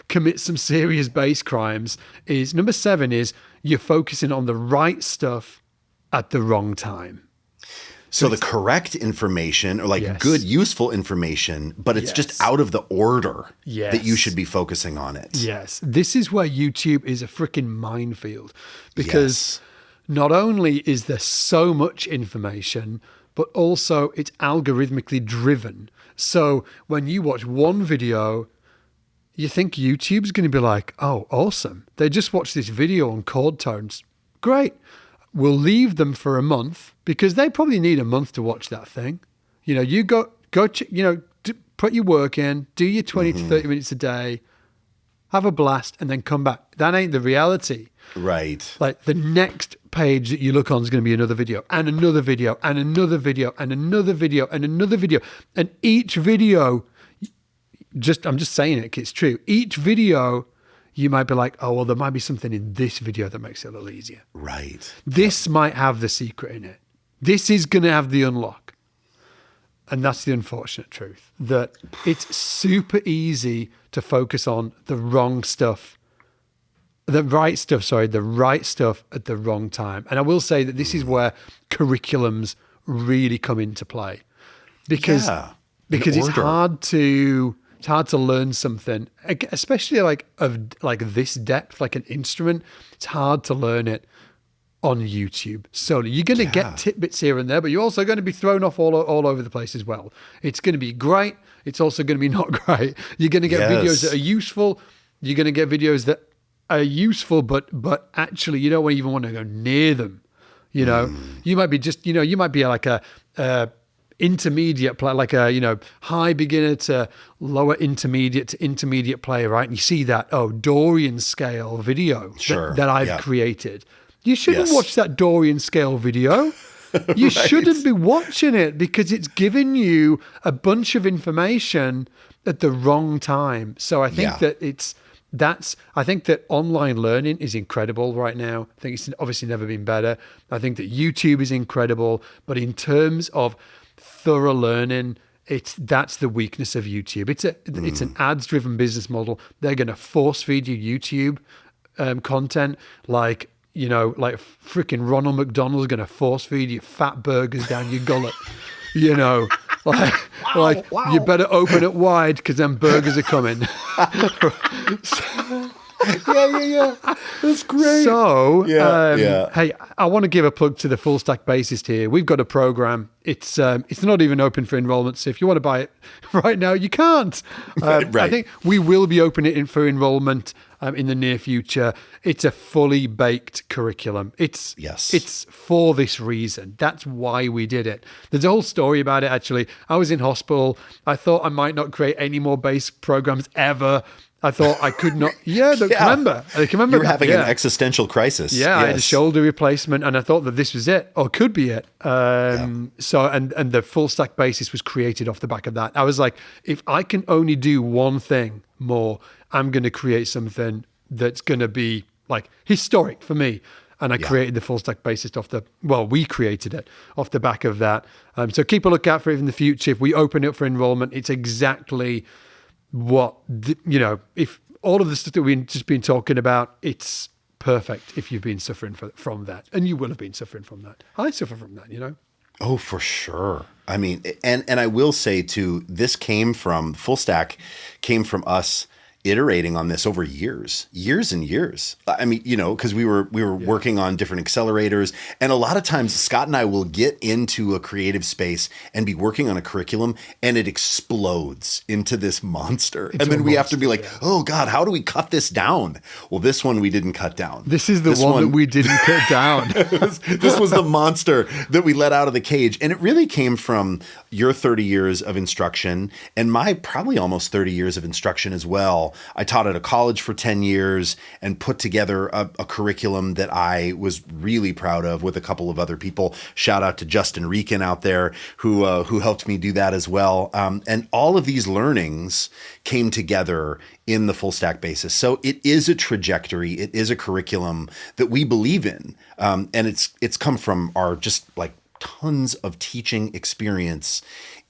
commit some serious bass crimes, is number 7 is you're focusing on the right stuff at the wrong time. So the correct information, or like good, useful information, but it's just out of the order that you should be focusing on it. Yes. This is where YouTube is a freaking minefield, because not only is there so much information, but also it's algorithmically driven. So when you watch one video, you think YouTube's going to be like, oh, awesome. They just watched this video on chord tones. Great. We'll leave them for a month because they probably need a month to watch that thing. You go put your work in, do your 20 to 30 minutes a day, have a blast, and then come back. That ain't the reality. Right. Like the next page that you look on is going to be another video and another video and another video and another video and another video. And each video, I'm just saying it 'cause it's true. Each video, you might be like, oh, well, there might be something in this video that makes it a little easier. Right. This might have the secret in it. This is going to have the unlock. And that's the unfortunate truth, that it's super easy to focus on the right stuff at the wrong time. And I will say that this is where curriculums really come into play, because it's hard to learn something, especially like this depth, like an instrument. It's hard to learn it on YouTube. So you're going to get tidbits here and there, but you're also going to be thrown off all over the place as well. It's going to be great. It's also going to be not great. You're going to get videos that are useful. You're going to get videos that are useful, but actually you don't even want to go near them. You know, you might be you might be like a intermediate player, like a, high beginner to lower intermediate to intermediate player, right? And you see that, Dorian scale video that I've created. You shouldn't watch that Dorian scale video. You shouldn't be watching it, because it's giving you a bunch of information at the wrong time. So I think I think that online learning is incredible right now. I think it's obviously never been better. I think that YouTube is incredible, but in terms of thorough learning, that's the weakness of YouTube. It's an ads-driven business model. They're going to force feed you YouTube content, like freaking Ronald McDonald's going to force feed you fat burgers down your gullet. You better open it wide, because then burgers are coming. Yeah. That's great. So, hey, I want to give a plug to the Full Stack Bassist here. We've got a program. It's not even open for enrollment. So if you want to buy it right now, you can't. I think we will be opening it for enrollment in the near future. It's a fully baked curriculum. It's for this reason. That's why we did it. There's a whole story about it, actually. I was in hospital. I thought I might not create any more bass programs ever. I thought I could not. Remember? You were having an existential crisis. Yeah, I had a shoulder replacement, and I thought that this was it, or could be it. So, and the Full Stack Bassist was created off the back of that. I was like, if I can only do one thing more, I'm going to create something that's going to be like historic for me. And I created the Full Stack Bassist we created it off the back of that. So keep a lookout for it in the future. If we open it up for enrollment, it's exactly what, if all of the stuff that we've just been talking about, it's perfect if you've been suffering from that. And you will have been suffering from that. I suffer from that, Oh, for sure. I mean, and I will say too, Full Stack came from us iterating on this over years and years. I mean, because we were working on different accelerators, and a lot of times Scott and I will get into a creative space and be working on a curriculum, and it explodes into this monster. And then we have to be like, oh God, how do we cut this down? Well, this one we didn't cut down. This is the one that we didn't cut down. This was the monster that we let out of the cage. And it really came from your 30 years of instruction and my probably almost 30 years of instruction as well. I taught at a college for 10 years and put together a curriculum that I was really proud of with a couple of other people. Shout out to Justin Rieken out there who helped me do that as well. And all of these learnings came together in the Full Stack Bassist. So it is a trajectory. It is a curriculum that we believe in. And it's come from our just like tons of teaching experience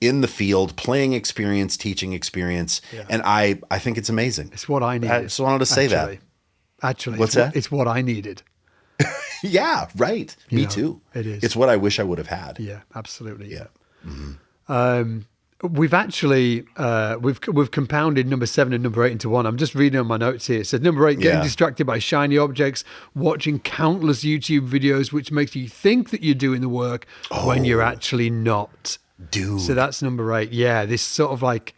in the field, playing experience, teaching experience. Yeah. And I think it's amazing. It's what I needed. I just wanted to say that. Actually, what's that? It's what I needed. Yeah, right. Me too. It is. It's what I wish I would have had. Yeah, absolutely. Yeah. Mm-hmm. We've actually we've compounded number 7 and number 8 into one. I'm just reading on my notes here. It says number 8, getting distracted by shiny objects, watching countless YouTube videos, which makes you think that you're doing the work when you're actually not. Dude. So that's number 8. Yeah, this sort of like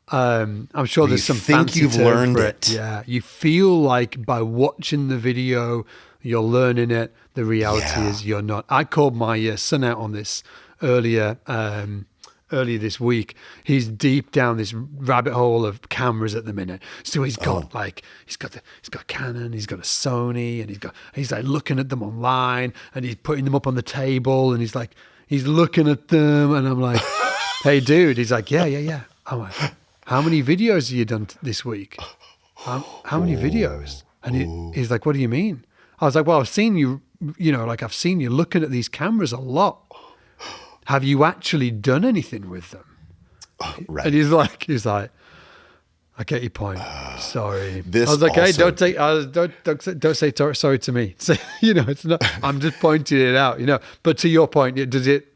I'm sure there's some think fancy you've term learned for it. Yeah, you feel like by watching the video you're learning it. The reality is you're not. I called my son out on this earlier earlier this week. He's deep down this rabbit hole of cameras at the minute. So he's got he's got Canon, he's got a Sony, and he's like looking at them online, and he's putting them up on the table, and he's looking at them, and I'm like, hey dude, he's like, yeah. I'm like, how many videos have you done this week? How many videos? And he's like, what do you mean? I was like, well, I've seen you, I've seen you looking at these cameras a lot. Have you actually done anything with them? Right. And he's like, I get your point. Sorry. This I was like, also, hey, don't say sorry to me. Say, it's not. I'm just pointing it out. But to your point, does it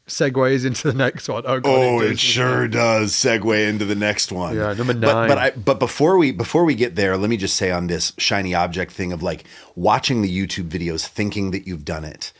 segues into the next one? Oh, God, it sure does segue into the next one. Yeah, number 9. But before we get there, let me just say on this shiny object thing of like watching the YouTube videos, thinking that you've done it.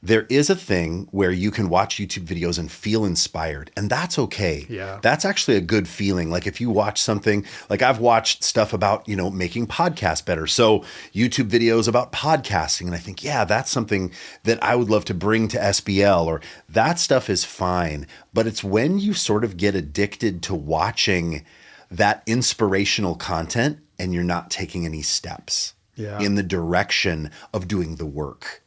There is a thing where you can watch YouTube videos and feel inspired, and that's okay. Yeah. That's actually a good feeling. Like if you watch something, like I've watched stuff about, making podcasts better. So YouTube videos about podcasting, and I think, yeah, that's something that I would love to bring to SBL, or that stuff is fine. But it's when you sort of get addicted to watching that inspirational content and you're not taking any steps in the direction of doing the work.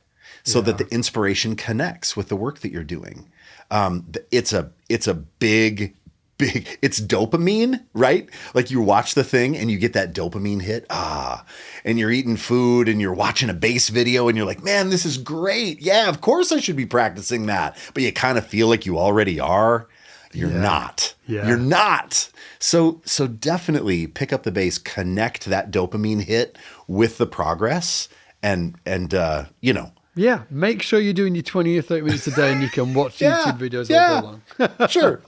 So that the inspiration connects with the work that you're doing. It's a big, it's dopamine, right? Like you watch the thing and you get that dopamine hit. And you're eating food and you're watching a bass video and you're like, man, this is great. Yeah, of course I should be practicing that. But you kind of feel like you already are. You're not. Yeah. You're not. So definitely pick up the bass, connect that dopamine hit with the progress and Yeah, make sure you're doing your 20 or 30 minutes a day and you can watch YouTube videos all day long. Sure.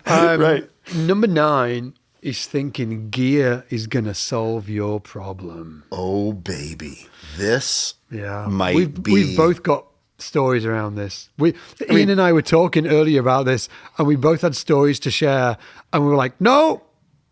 Right. Number 9 is thinking gear is going to solve your problem. Oh, baby. This We've be... both got stories around this. Ian and I were talking earlier about this, and we both had stories to share, and we were like, no,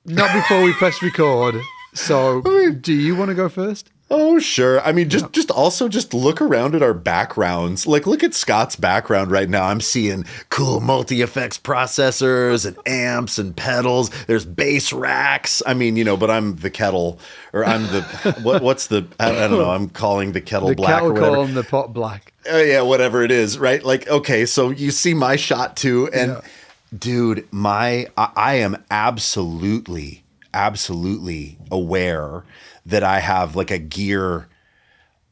not before we press record. So do you want to go first? Oh, sure. I mean, just look around at our backgrounds. Like, look at Scott's background right now. I'm seeing cool multi-effects processors and amps and pedals. There's bass racks. I mean, but I'm the kettle, or I'm the, what's the, I don't know, I'm calling the kettle black or whatever. Calling the pot black. Yeah, whatever it is, right? Like, okay, so you see my shot too. And dude, I am absolutely aware that I have like a gear,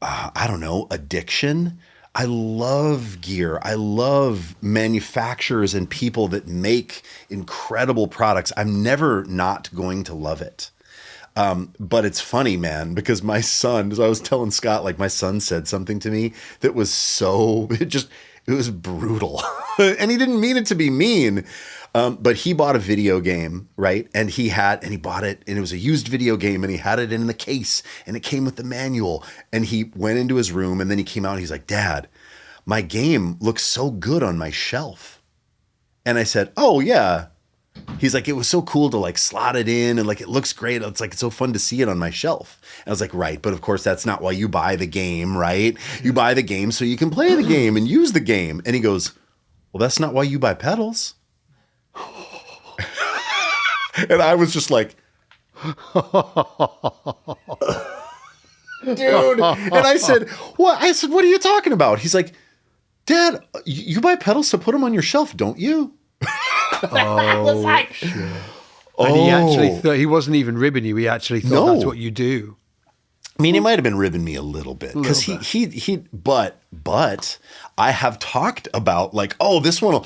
addiction. I love gear. I love manufacturers and people that make incredible products. I'm never not going to love it. But it's funny, man, because my son, as I was telling Scott, like my son said something to me that was it was brutal. And he didn't mean it to be mean. But he bought a video game, right? And he bought it, and it was a used video game, and he had it in the case, and it came with the manual. And he went into his room, and then he came out, and he's like, Dad, my game looks so good on my shelf. And I said, oh, yeah. He's like, it was so cool to like slot it in, and like it looks great. It's like, it's so fun to see it on my shelf. And I was like, right, but of course that's not why you buy the game, right? You buy the game so you can play the game and use the game. And he goes, well, that's not why you buy pedals. And I was just like, dude. And I said, what? I said, what are you talking about? He's like, Dad, you buy pedals to put them on your shelf, don't you? Oh, shit. And he actually thought, he wasn't even ribbing you. He actually thought that's what you do. I mean, he might have been ribbing me a little bit because but I have talked about like, oh, this one,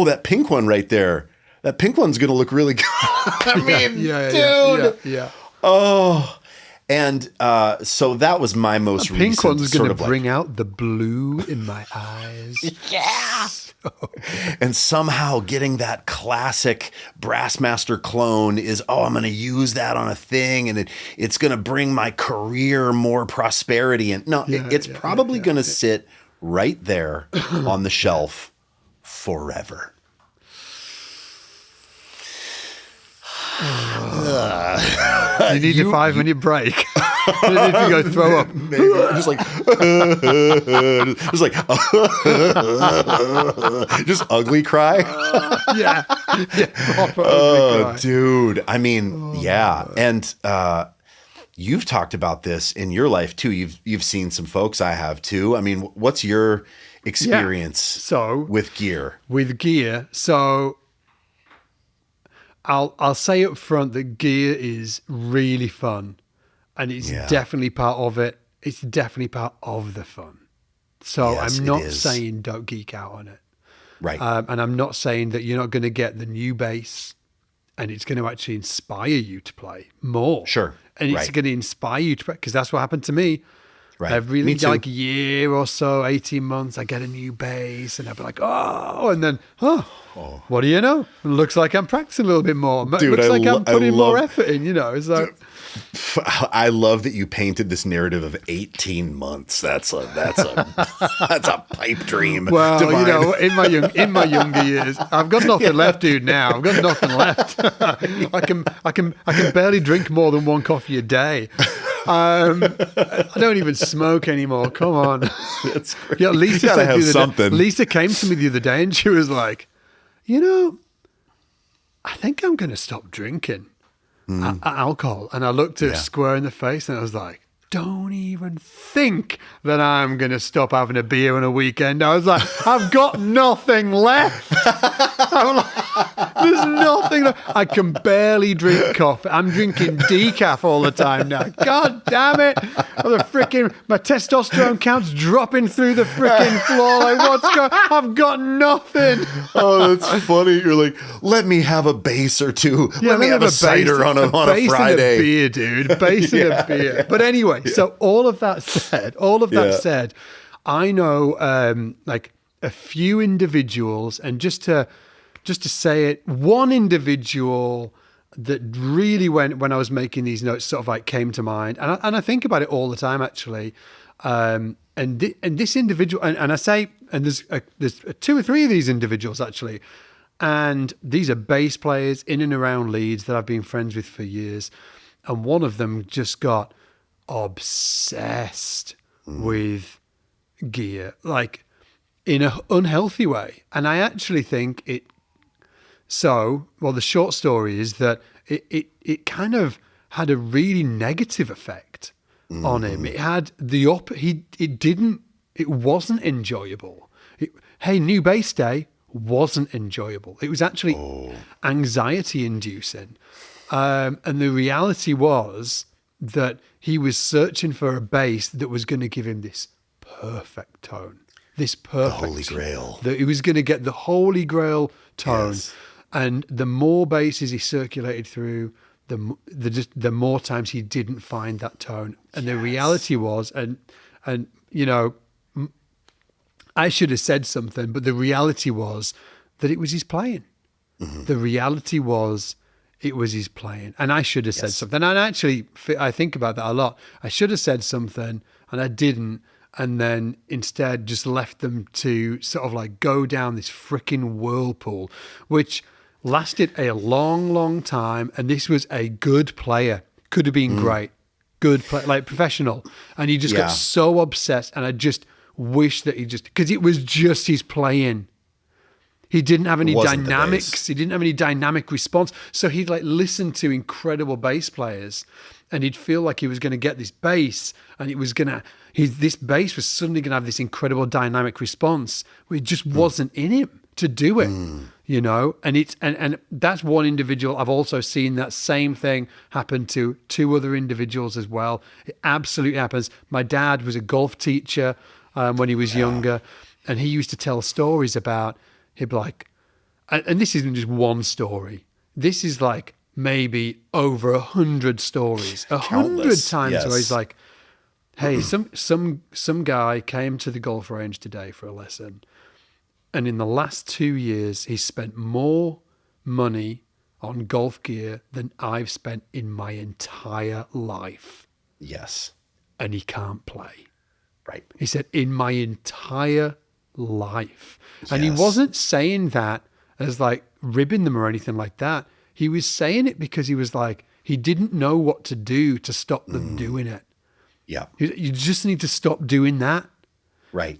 that pink one right there. That pink one's going to look really good. I mean, dude. Yeah. Oh, and so that was my most recent. Pink one's going to bring out the blue in my eyes. Yeah. And somehow getting that classic Brassmaster clone is, I'm going to use that on a thing, and it's going to bring my career more prosperity. And it's probably going to sit right there on the shelf forever. You need a 5-minute break. Did you go throw up? Maybe just like, just like, just ugly cry. Yeah, proper ugly cry. Dude. I mean, yeah. And you've talked about this in your life too. You've seen some folks. I have too. I mean, what's your experience with gear? With gear, so I'll say up front that gear is really fun, and it's definitely part of it. It's definitely part of the fun. So Yes, I'm not it is. saying don't geek out on it. Right. And I'm not saying that you're not going to get the new bass and it's going to actually inspire you to play more. Sure. Right. And it's going to inspire you to play, because that's what happened to me. Right. Every Me too. like year or so, 18 months, I get a new bass and I'll be like, oh, and then, what do you know? It looks like I'm practicing a little bit more. Dude, looks like I'm putting more love- effort in, you know. It's like, I love that you painted this narrative of 18 months. That's a that's a pipe dream. well, Divine. you know, in my younger years, I've got nothing left, dude. Now I've got nothing left. I can barely drink more than one coffee a day. I don't even smoke anymore. Come on. That's great. Yeah, Lisa You gotta said have the other something. day, Lisa came to me the other day and she was like, you know, I think I'm going to stop drinking alcohol. And I looked her square in the face and I was like, don't even think that I'm going to stop having a beer on a weekend. I was like, I've got nothing left. I'm like, there's nothing left. I can barely drink coffee. I'm drinking decaf all the time now. God damn it. My testosterone count's dropping through the freaking floor. Like, what's going on? I've got nothing. Oh, that's funny. You're like, let me have a bass or two. Yeah, let me have a cider on a bass Friday. And a beer, dude. Bass and a beer. But anyway, so all of that said, I know like a few individuals, and just to say it, one individual that really when I was making these notes sort of like came to mind, and I think about it all the time actually. And this individual, and I say, and there's two or three of these individuals actually. And these are bass players in and around Leeds that I've been friends with for years. And one of them just got obsessed with gear, like in an unhealthy way. And I actually think the short story is that it kind of had a really negative effect on him. It had it wasn't enjoyable. Hey, new bass day wasn't enjoyable. It was actually anxiety inducing. And the reality was that he was searching for a bass that was going to give him this perfect tone, The Holy Grail. that he was going to get the Holy Grail tone. Yes. And the more basses he circulated through, the more times he didn't find that tone. And the reality was, and you know, I should have said something, but the reality was that it was his playing. The reality was it was his playing. And I should have said something. And actually, I think about that a lot. I should have said something and I didn't. And then instead just left them to sort of like go down this freaking whirlpool, which lasted a long, long time. And this was a good player. Could have been great. Good play, like professional. And he just got so obsessed. And I just wish that because it was just his playing. He didn't have any dynamics. He didn't have any dynamic response. So he'd like listen to incredible bass players and he'd feel like he was going to get this bass and this bass was suddenly going to have this incredible dynamic response. It just wasn't in him to do it, you know? And that's one individual. I've also seen that same thing happen to two other individuals as well. It absolutely happens. My dad was a golf teacher when he was younger, and he used to tell stories about, he'd be like, and this isn't just one story. This is like maybe over 100 stories, 100 times where he's like, hey, some guy came to the golf range today for a lesson. And in the last 2 years, he's spent more money on golf gear than I've spent in my entire life. Yes. And he can't play. Right. He said, in my entire life. And he Yes. wasn't saying that as like ribbing them or anything like that. He was saying it because he was like, he didn't know what to do to stop them doing it. Yeah. You just need to stop doing that. Right.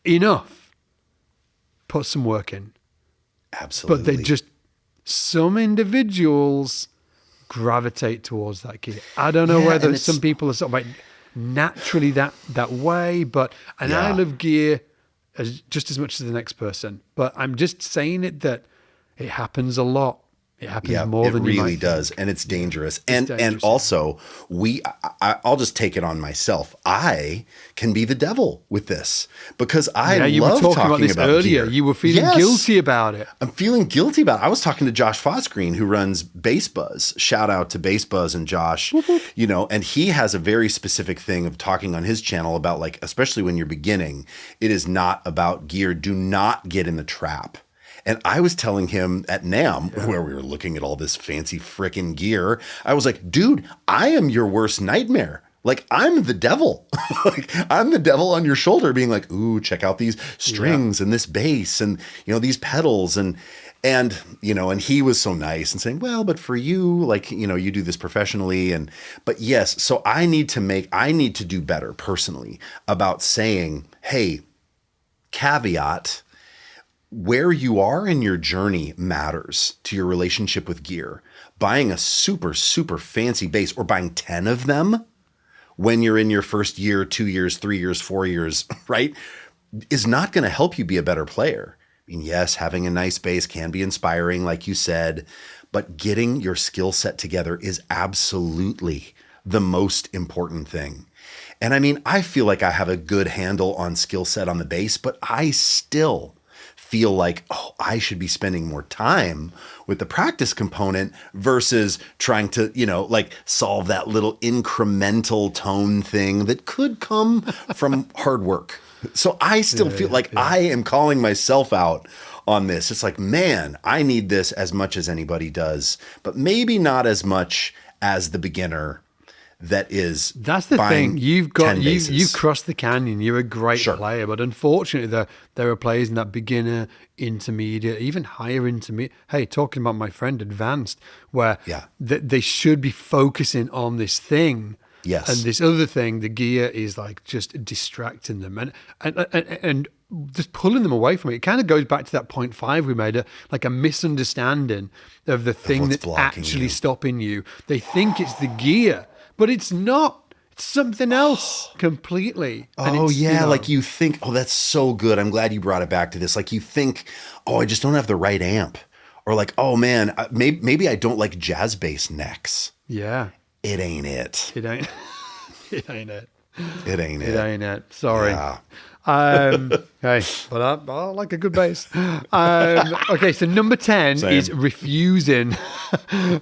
Enough. Put some work in. Absolutely. But some individuals gravitate towards that gear. I don't know whether some people are sort of like naturally that way, but I love gear just as much as the next person. But I'm just saying that it happens a lot. It happens more than you might think. It really does, and it's dangerous. And also, I'll just take it on myself. I can be the devil with this because you love were talking about this earlier. gear. You were feeling guilty about it. I'm feeling guilty about it. I was talking to Josh Fosgreen, who runs Bass Buzz. Shout out to Bass Buzz and Josh. And he has a very specific thing of talking on his channel about, like, especially when you're beginning, it is not about gear. Do not get in the trap. And I was telling him at NAMM, where we were looking at all this fancy frickin' gear, I was like, dude, I am your worst nightmare. Like, I'm the devil. Like, I'm the devil on your shoulder being like, ooh, check out these strings and this bass and, these pedals. And he was so nice and saying, well, but for you, like, you do this professionally. But yes, so I need to do better personally about saying, hey, caveat, where you are in your journey matters to your relationship with gear. Buying a super, super fancy bass or buying 10 of them when you're in your first year, 2 years, 3 years, 4 years, right, is not going to help you be a better player. I mean, yes, having a nice bass can be inspiring, like you said, but getting your skill set together is absolutely the most important thing. And I mean, I feel like I have a good handle on skill set on the bass, but I still feel like, I should be spending more time with the practice component versus trying to, like solve that little incremental tone thing that could come from hard work. So I still feel like I am calling myself out on this. It's like, man, I need this as much as anybody does, but maybe not as much as the beginner that's the thing. You've crossed the canyon. You're a great player, but unfortunately there are players in that beginner, intermediate, even higher intermediate. Hey, talking about my friend advanced, where they should be focusing on this thing. Yes. And this other thing, the gear, is like just distracting them and just pulling them away from it. It kind of goes back to that 0.5 we made, like a misunderstanding of the thing that's actually stopping you. They think it's the gear, but it's not. It's something else completely. Like you think, that's so good. I'm glad you brought it back to this. Like you think, I just don't have the right amp. Or like, oh man, maybe I don't like jazz bass necks. Yeah. It ain't it. It ain't. It ain't it. It ain't it. It ain't it. Sorry. Yeah. Hey, but I like a good bass. Okay, so number 10 is refusing.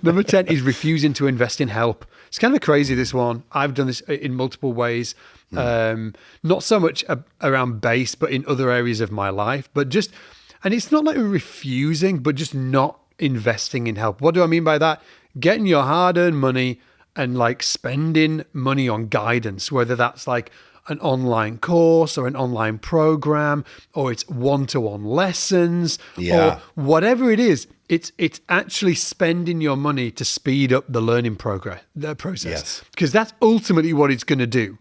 Number 10 is refusing to invest in help. It's kind of crazy, this one. I've done this in multiple ways. Not so much around bass, but in other areas of my life. And it's not like refusing, but just not investing in help. What do I mean by that? Getting your hard-earned money and like spending money on guidance, whether that's like an online course or an online program, or it's one-to-one lessons, or whatever it is. It's actually spending your money to speed up the learning process. Because that's ultimately what it's going to do.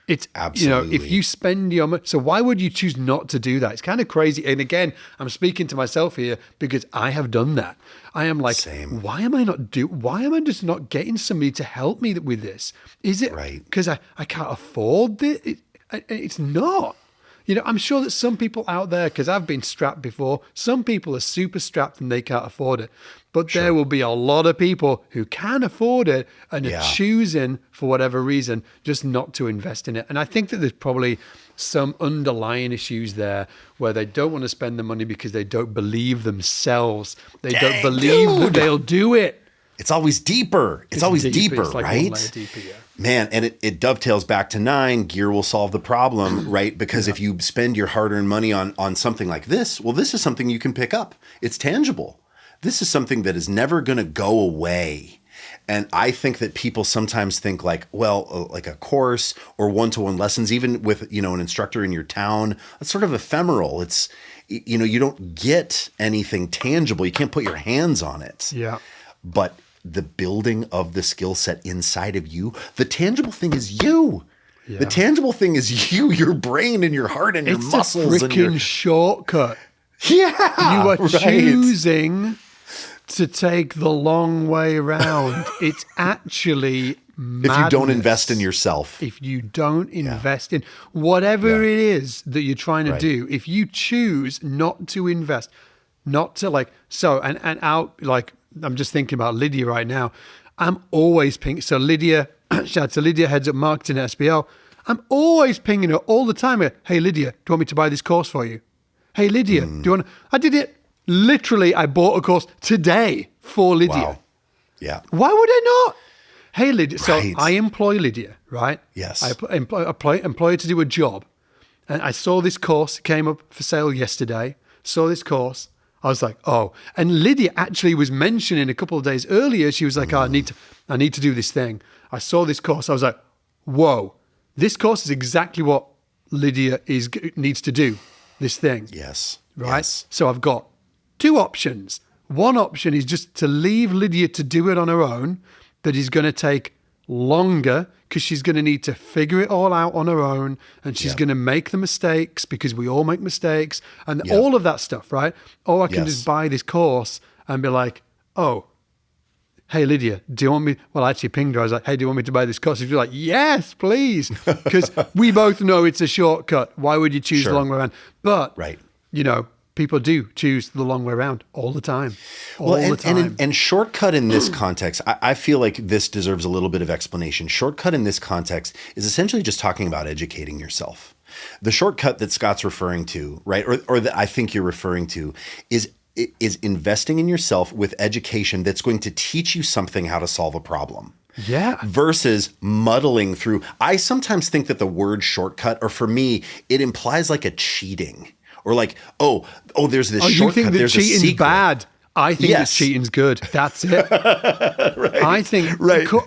It's absolutely, if you spend your money, so why would you choose not to do that? It's kind of crazy. And again, I'm speaking to myself here because I have done that. I am like, why am I just not getting somebody to help me with this? Is it because I can't afford it? It's not. I'm sure that some people out there, because I've been strapped before, some people are super strapped and they can't afford it. But there will be a lot of people who can afford it and are choosing, for whatever reason, just not to invest in it. And I think that there's probably some underlying issues there where they don't want to spend the money because they don't believe themselves. They don't believe they'll do it. It's always deeper. It's always deeper, it's like right? 1 layer deeper, yeah. Man, and it dovetails back to 9, gear will solve the problem, right? Because if you spend your hard-earned money on something like this, well, this is something you can pick up. It's tangible. This is something that is never going to go away. And I think that people sometimes think like, like a course or one-to-one lessons, even with, an instructor in your town, it's sort of ephemeral. It's, you don't get anything tangible. You can't put your hands on it. Yeah. But the building of the skill set inside of you. The tangible thing is you. Yeah. The tangible thing is you, your brain and your heart and your muscles. It's a freaking shortcut. Yeah. You are choosing to take the long way around. It's actually madness. If you don't invest in yourself. If you don't invest in whatever it is that you're trying to do, if you choose not to invest, not to I'm just thinking about Lydia right now. I'm always pinging. So Lydia, shout out to Lydia, heads up marketing at SBL. I'm always pinging her all the time. Hey, Lydia, do you want me to buy this course for you? Hey, Lydia, do you want to? I did it. Literally, I bought a course today for Lydia. Wow. Yeah. Why would I not? Hey, Lydia. So I employ Lydia, right? Yes. I employ her to do a job. And I saw this course. It came up for sale yesterday. Saw this course. I was like, oh. And Lydia actually was mentioning a couple of days earlier, she was like, I need to do this thing. I saw this course. I was like, whoa, this course is exactly what Lydia needs to do, this thing. Yes. Right? Yes. So I've got two options. One option is just to leave Lydia to do it on her own, that is going to take longer because she's going to need to figure it all out on her own, and she's going to make the mistakes because we all make mistakes and all of that stuff, right? Or I can just buy this course and be like, oh, hey, Lydia, do you want me? Well, I actually pinged her. I was like, hey, do you want me to buy this course? She's like, yes, please. Because we both know it's a shortcut. Why would you choose the long way around? But, people do choose the long way around all the time. The time. And shortcut in this context, I feel like this deserves a little bit of explanation. Shortcut in this context is essentially just talking about educating yourself. The shortcut that Scott's referring to, right, or that I think you're referring to, is investing in yourself with education that's going to teach you something how to solve a problem. Yeah. Versus muddling through. I sometimes think that the word shortcut, or for me, it implies like a cheating. Or like, there's this shortcut. You think that there's cheating's bad? I think that cheating's good. That's it. I think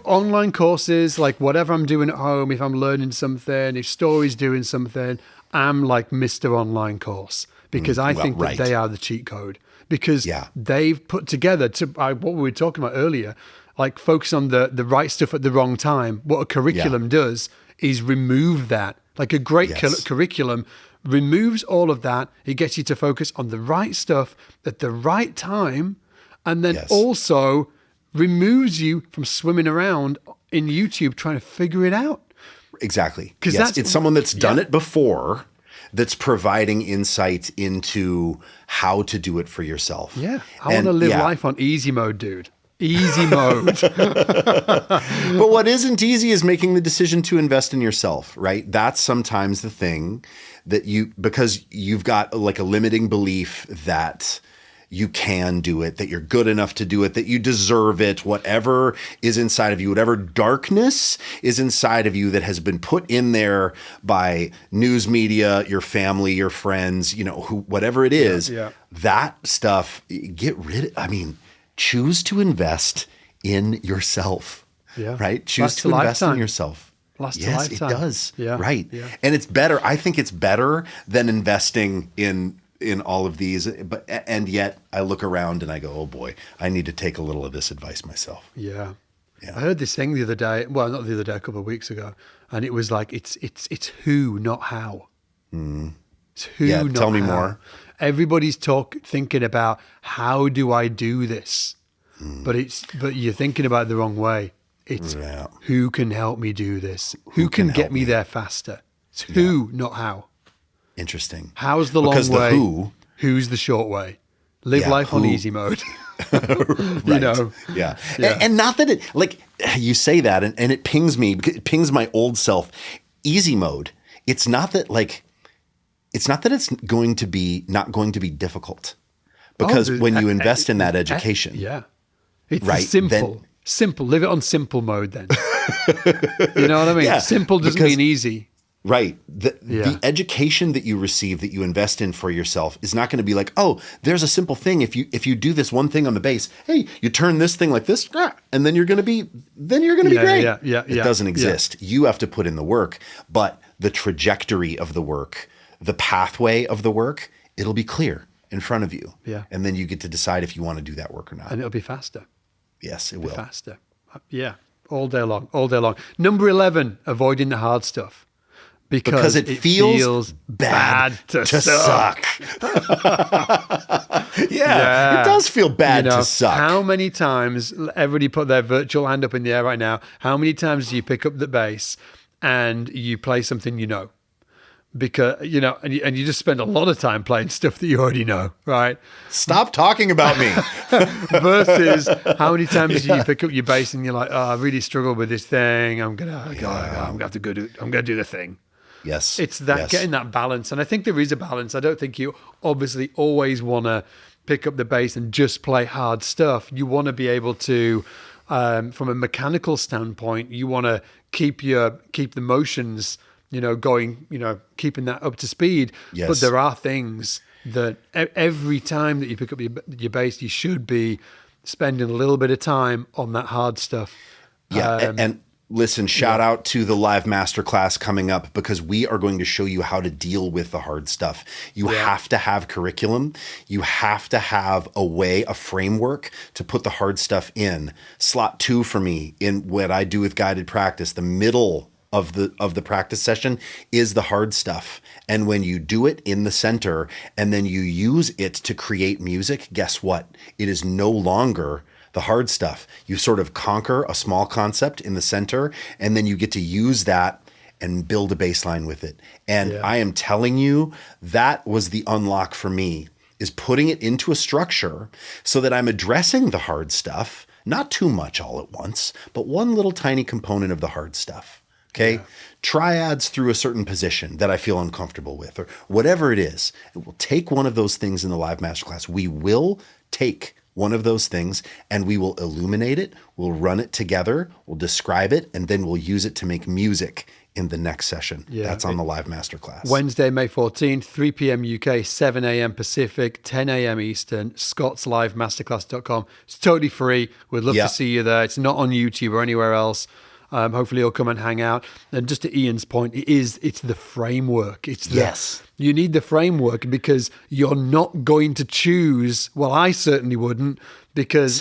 online courses, like whatever I'm doing at home, if I'm learning something, if Story's doing something, I'm like Mr. Online Course because I think that they are the cheat code because they've put together what we were talking about earlier, like focus on the right stuff at the wrong time. What a curriculum does is remove that. Like a great curriculum removes all of that. It gets you to focus on the right stuff at the right time, and then also removes you from swimming around in YouTube trying to figure it out. Exactly. Because it's someone that's done it before that's providing insight into how to do it for yourself. Yeah. I want to live life on easy mode, dude. Easy mode. But what isn't easy is making the decision to invest in yourself, right? That's sometimes the thing that because you've got like a limiting belief that you can do it, that you're good enough to do it, that you deserve it, whatever is inside of you, whatever darkness is inside of you that has been put in there by news media, your family, your friends, whatever it is, that stuff, choose to invest in yourself, right? Choose to invest in yourself. Yes, it does. Yeah. Right. Yeah. And it's better. I think it's better than investing in all of these. And yet I look around and I go, oh boy, I need to take a little of this advice myself. Yeah. I heard this thing the other day. Well, not the other day, a couple of weeks ago. And it was like, it's who, not how. It's who, not how. Tell me more. Everybody's thinking about how do I do this? But you're thinking about it the wrong way. It's who can help me do this? Who can get me there faster? It's who, not how. Interesting. How's the long way? Who's the short way? Live life on easy mode. Yeah. And not that you say that and it pings me, it pings my old self. Easy mode. It's not that it's going to be not going to be difficult because when you invest in that education. It's simple. Live it on simple mode then. You know what I mean? Yeah, simple doesn't mean easy. Right. The education that you receive, that you invest in for yourself is not going to be like, oh, there's a simple thing. If you do this one thing on the bass, hey, you turn this thing like this, and then you're going to be great. It doesn't exist. You have to put in the work, but the trajectory of the work, the pathway of the work, it'll be clear in front of you. Yeah. And then you get to decide if you want to do that work or not. And it'll be faster. Yes, it Be will. faster. Yeah, all day long, all day long. Number 11, avoiding the hard stuff. Because it feels bad to suck. Yeah, it does feel bad to suck. How many times, everybody put their virtual hand up in the air right now, how many times do you pick up the bass and you play something you know? Because, and you just spend a lot of time playing stuff that you already know, right? Stop talking about me. Versus how many times do you pick up your bass and you're like, oh, I really struggle with this thing. I'm gonna have to go do the thing. Yes. It's that getting that balance. And I think there is a balance. I don't think you obviously always want to pick up the bass and just play hard stuff. You want to be able to, from a mechanical standpoint, you want to keep the motions, going, keeping that up to speed. Yes. But there are things that every time that you pick up your bass, you should be spending a little bit of time on that hard stuff. Yeah. And listen, shout out to the live masterclass coming up, because we are going to show you how to deal with the hard stuff. You have to have curriculum. You have to have a framework to put the hard stuff in. Slot 2 for me in what I do with guided practice, the middle of the practice session is the hard stuff. And when you do it in the center and then you use it to create music, guess what? It is no longer the hard stuff. You sort of conquer a small concept in the center, and then you get to use that and build a bass line with it. And I am telling you, that was the unlock for me, is putting it into a structure so that I'm addressing the hard stuff, not too much all at once, but one little tiny component of the hard stuff. Okay. Yeah. Triads through a certain position that I feel uncomfortable with, or whatever it is. And we'll take one of those things in the live masterclass. We will take one of those things and we will illuminate it. We'll run it together. We'll describe it, and then we'll use it to make music in the next session. Yeah, that's on the live masterclass. Wednesday, May 14th, 3 p.m. UK, 7 a.m. Pacific, 10 a.m. Eastern, scottslivemasterclass.com. It's totally free. We'd love to see you there. It's not on YouTube or anywhere else. Hopefully you'll come and hang out. And just to Ian's point, it's the framework. You need the framework, because you're not going to choose. Well, I certainly wouldn't, because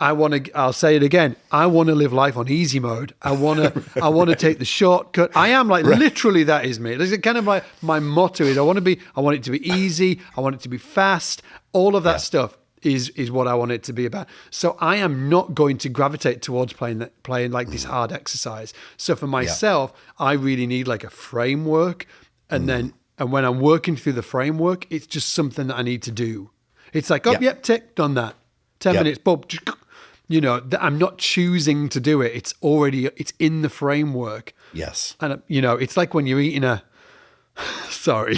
I'll say it again. I want to live life on easy mode. I want to take the shortcut. I am literally, that is me. It's kind of like my motto is I want it to be easy. I want it to be fast. All of that stuff is what I want it to be about. So I am not going to gravitate towards playing like this hard exercise. So for myself, I really need like a framework, and when I'm working through the framework, it's just something that I need to do. It's like, tick, done that. 10 minutes, boom. I'm not choosing to do it. It's in the framework. Yes. And it's like when you're eating sorry.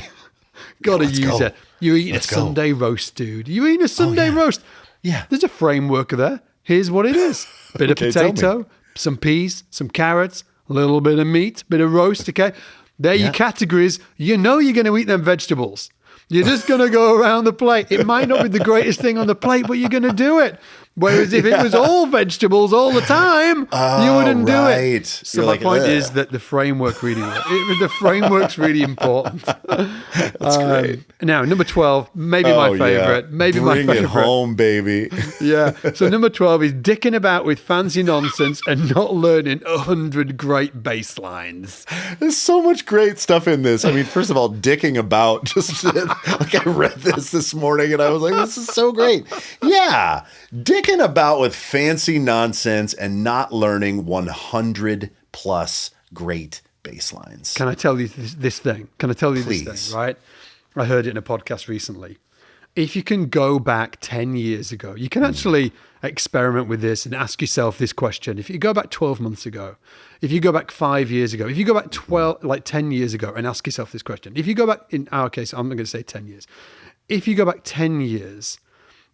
Gotta use it. You're eating a Sunday roast, dude. You're eating a Sunday roast. Yeah. There's a framework there. Here's what it is. Bit of potato, some peas, some carrots, a little bit of meat, bit of roast, okay? They're your categories. You know you're going to eat them vegetables. You're just going to go around the plate. It might not be the greatest thing on the plate, but you're going to do it. Whereas if it was all vegetables all the time, you wouldn't do it. So my point is that the framework the framework's really important. That's great. Now, number 12, maybe my favorite. Yeah. Bring it home, baby. Yeah. So number 12 is dicking about with fancy nonsense and not learning 100 great bass lines. There's so much great stuff in this. I mean, first of all, dicking about, just like I read this morning and I was like, this is so great. Yeah. Dicking about with fancy nonsense and not learning 100 plus great bass lines. Can I tell you this thing? Please. This thing, right? I heard it in a podcast recently. If you can go back 10 years ago, you can actually experiment with this and ask yourself this question. If you go back 12 months ago, if you go back 5 years ago, if you go back 10 years ago and ask yourself this question. If you go back, in our case, I'm not going to say 10 years. If you go back 10 years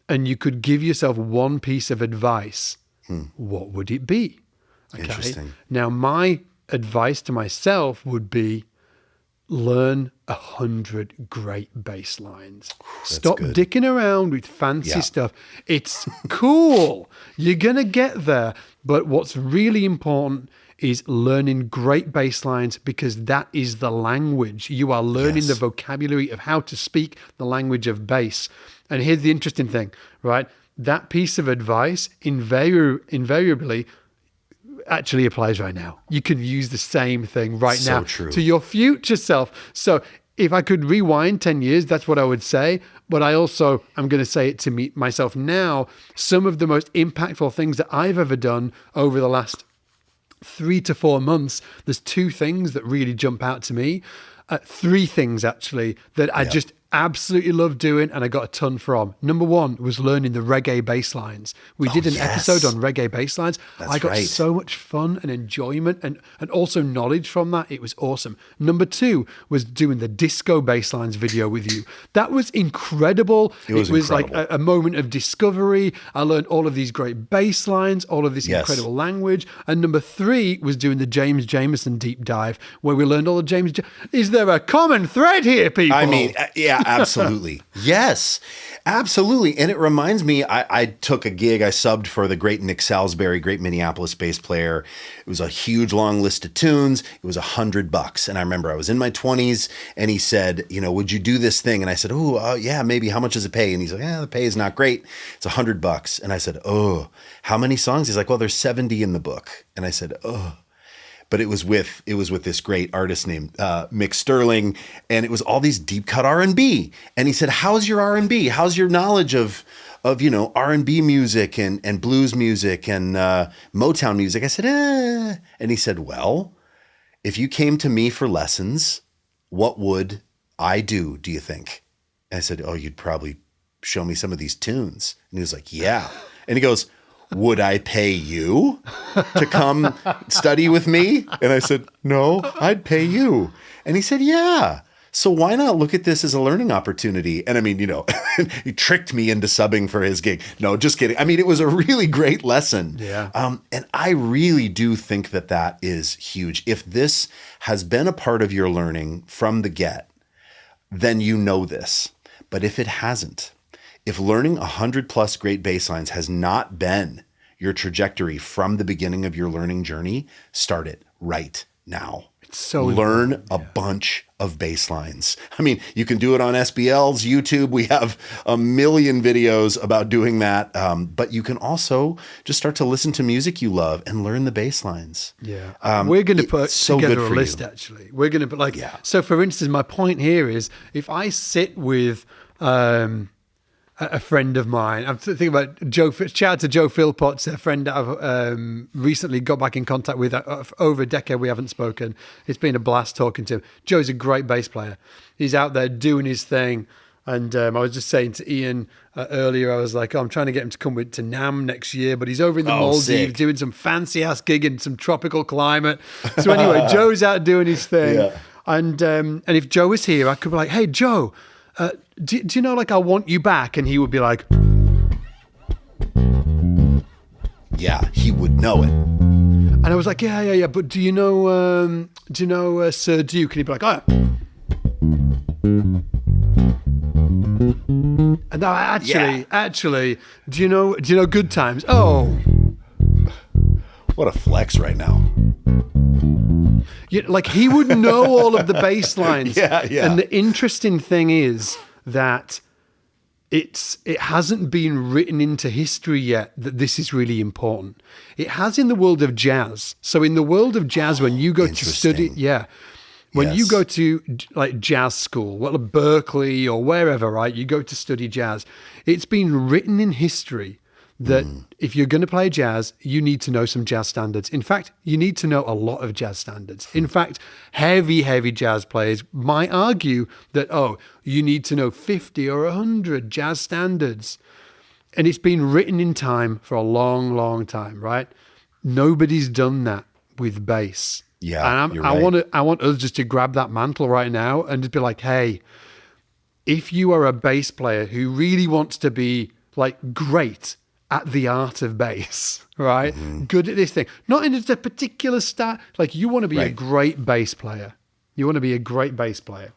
and you could give yourself one piece of advice, what would it be? Okay. Interesting. Now, my advice to myself would be learn 100 great bass lines. Stop dicking around with fancy stuff. It's cool. You're going to get there. But what's really important is learning great bass lines, because that is the language. You are learning the vocabulary of how to speak the language of bass. And here's the interesting thing, right? that piece of advice invariably actually applies right now. You can use the same thing right So now true. to your future self. So if I could rewind 10 years, that's what I would say. But I also, I'm going to say it to myself now. Some of the most impactful things that I've ever done over the last 3 to 4 months, there's 2 things that really jump out to me. 3 things actually that I just absolutely love doing and I got a ton from. Number 1 was learning the reggae bass lines. We did an episode on reggae bass lines. I got so much fun and enjoyment and also knowledge from that. It was awesome. Number 2 was doing the disco bass lines video with you. That was incredible. It was incredible. like a moment of discovery. I learned all of these great bass lines, all of this incredible language. And number 3 was doing the James Jamerson deep dive where we learned all the Is there a common thread here, people? I mean, yeah, absolutely. Yes, absolutely. And it reminds me, I took a gig, I subbed for the great Nick Salisbury, great Minneapolis bass player. It was a huge long list of tunes. It was $100. And I remember I was in my 20s and he said, would you do this thing? And I said, yeah, maybe. How much does it pay? And he's like, the pay is not great. It's $100. And I said, how many songs? He's like, well, there's 70 in the book. And I said, but it was with this great artist named Mick Sterling, and it was all these deep cut R&B. And he said, "How's your R&B? How's your knowledge of R&B music and blues music and Motown music?" I said, And he said, "Well, if you came to me for lessons, what would I do you think?" And I said, "Oh, you'd probably show me some of these tunes." And he was like, "Yeah." And he goes, "Would I pay you to come study with me?" And I said, "No, I'd pay you." And he said, "Yeah. So why not look at this as a learning opportunity?" And I mean, he tricked me into subbing for his gig. No, just kidding. I mean, it was a really great lesson. Yeah. And I really do think that is huge. If this has been a part of your learning from the get, then you know this. But if it hasn't, if learning 100+ great bass lines has not been your trajectory from the beginning of your learning journey, start it right now. It's so learn a bunch of bass lines. I mean, you can do it on SBL's YouTube. We have a million videos about doing that. But you can also just start to listen to music you love and learn the bass lines. Yeah. We're going to put together a list, actually. We're going to put so for instance, my point here is if I sit with a friend of mine, I'm thinking about Joe, shout out to Joe Philpotts, a friend that I've recently got back in contact with. Over a decade we haven't spoken. It's been a blast talking to him. Joe's a great bass player. He's out there doing his thing. And I was just saying to Ian earlier, I was like, I'm trying to get him to come to NAM next year, but he's over in the Maldives doing some fancy ass gig in some tropical climate. So anyway, Joe's out doing his thing. Yeah. And if Joe was here, I could be like, "Hey, Joe, do you know, like, I want you back?" And he would be like, yeah, he would know it. And I was like, yeah. But do you know Sir Duke? And he'd be like, "Oh." And now actually, do you know Good Times? Oh, what a flex right now. Yeah, like he would know all of the bass lines. Yeah. And the interesting thing is that it hasn't been written into history yet that this is really important. It has in the world of jazz. So in the world of jazz, when you go to study, when you go to like jazz school, well, Berkeley or wherever, right? You go to study jazz. It's been written in history that if you're going to play jazz, you need to know some jazz standards. In fact, you need to know a lot of jazz standards. In fact, heavy jazz players might argue that, you need to know 50 or 100 jazz standards. And it's been written in time for a long, long time, right? Nobody's done that with bass. Yeah, and I want us just to grab that mantle right now and just be like, hey, if you are a bass player who really wants to be like great at the art of bass, right? Good at this thing. Not in just a particular style. Like you want to be a great bass player. You want to be a great bass player.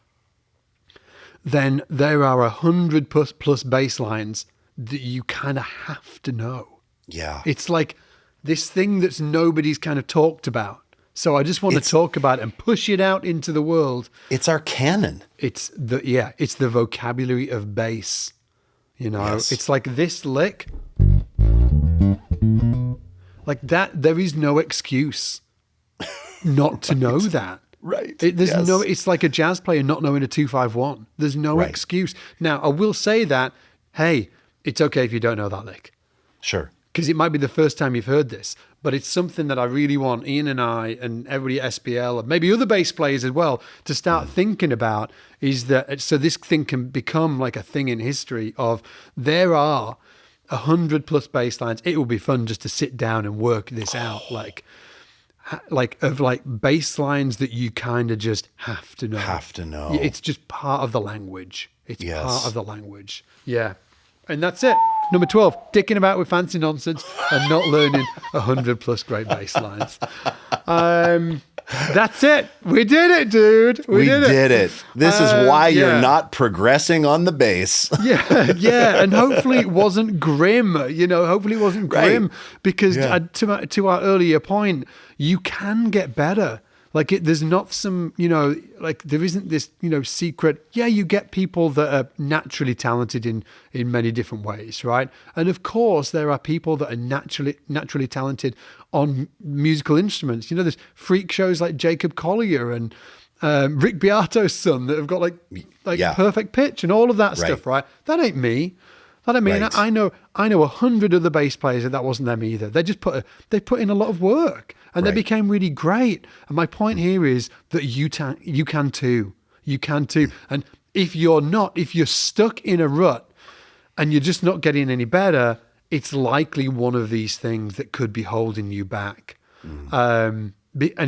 Then there are 100 plus bass lines that you kind of have to know. Yeah. It's like this thing that's nobody's kind of talked about. So I just want to talk about it and push it out into the world. It's our canon. It's the vocabulary of bass. It's like this lick. Like that, there is no excuse not to know that. Right. It's like a jazz player not knowing a 2-5-1. There's no excuse. Now, I will say that, hey, it's okay if you don't know that lick. Sure. Because it might be the first time you've heard this, but it's something that I really want Ian and I and everybody at SPL and maybe other bass players as well to start thinking about, is that so this thing can become like a thing in history of there are 100+ bass lines. It will be fun just to sit down and work this out, like bass lines that you kind of just have to know. It's just part of the language. It's part of the language. Yeah. And that's it. Number 12, dicking about with fancy nonsense and not learning 100+ great bass lines. That's it. We did it, dude. We did it. This is why you're not progressing on the bass. Yeah. And hopefully it wasn't grim, because to our earlier point, you can get better. Like there's not some, there isn't this, secret. Yeah, you get people that are naturally talented in many different ways, right? And of course, there are people that are naturally talented on musical instruments. There's freak shows like Jacob Collier and Rick Beato's son that have got perfect pitch and all of that stuff, right? That ain't me. That I mean, I know 100 other bass players that wasn't them either. They just put in a lot of work and they became really great. And my point here is that you can too. You can too. And if you're stuck in a rut and you're just not getting any better, it's likely one of these things that could be holding you back. And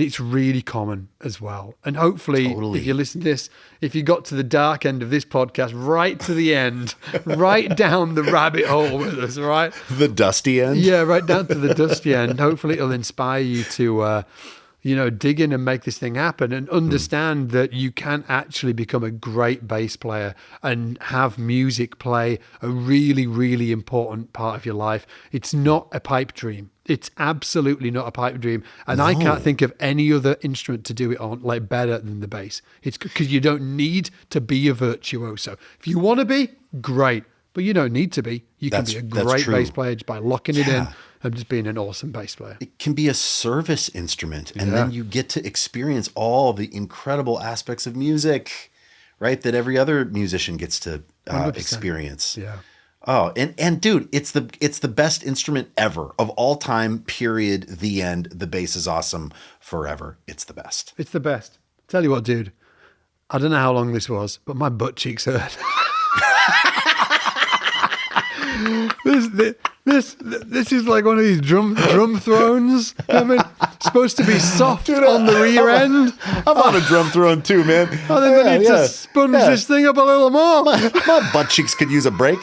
it's really common as well. And hopefully, if you listen to this, if you got to the dark end of this podcast, right to the end, right down the rabbit hole with us, right? The dusty end? Yeah, right down to the dusty end. Hopefully it'll inspire you to, dig in and make this thing happen and understand that you can actually become a great bass player and have music play a really, really important part of your life. It's not a pipe dream. It's absolutely not a pipe dream. And I can't think of any other instrument to do it on better than the bass. It's because you don't need to be a virtuoso. If you want to be, great. But you don't need to be. You can be a great bass player just by locking it in and just being an awesome bass player. It can be a service instrument. And then you get to experience all the incredible aspects of music, right? That every other musician gets to experience. Yeah. Oh, and dude, it's the best instrument ever of all time, period, the end. The bass is awesome forever. It's the best. It's the best. Tell you what, dude, I don't know how long this was, but my butt cheeks hurt. This is like one of these drum thrones. I mean, supposed to be soft on the rear end. I'm on a drum throne too, man. I think we need to sponge this thing up a little more. My butt cheeks could use a break.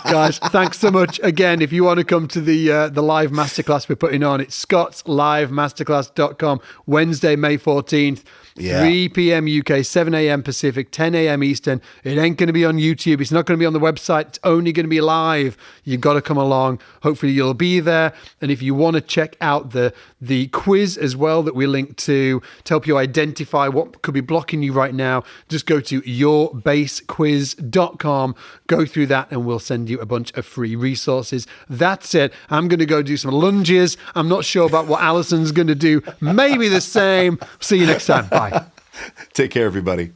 Guys, thanks so much. Again, if you want to come to the live masterclass we're putting on, it's scottslivemasterclass.com, Wednesday, May 14th. 3 p.m. UK, 7 a.m. Pacific, 10 a.m. Eastern. It ain't going to be on YouTube. It's not going to be on the website. It's only going to be live. You've got to come along. Hopefully you'll be there. And if you want to check out the quiz as well that we linked to help you identify what could be blocking you right now, just go to yourbassquiz.com. Go through that and we'll send you a bunch of free resources. That's it. I'm going to go do some lunges. I'm not sure about what Alison's going to do. Maybe the same. See you next time. Bye. Take care, everybody.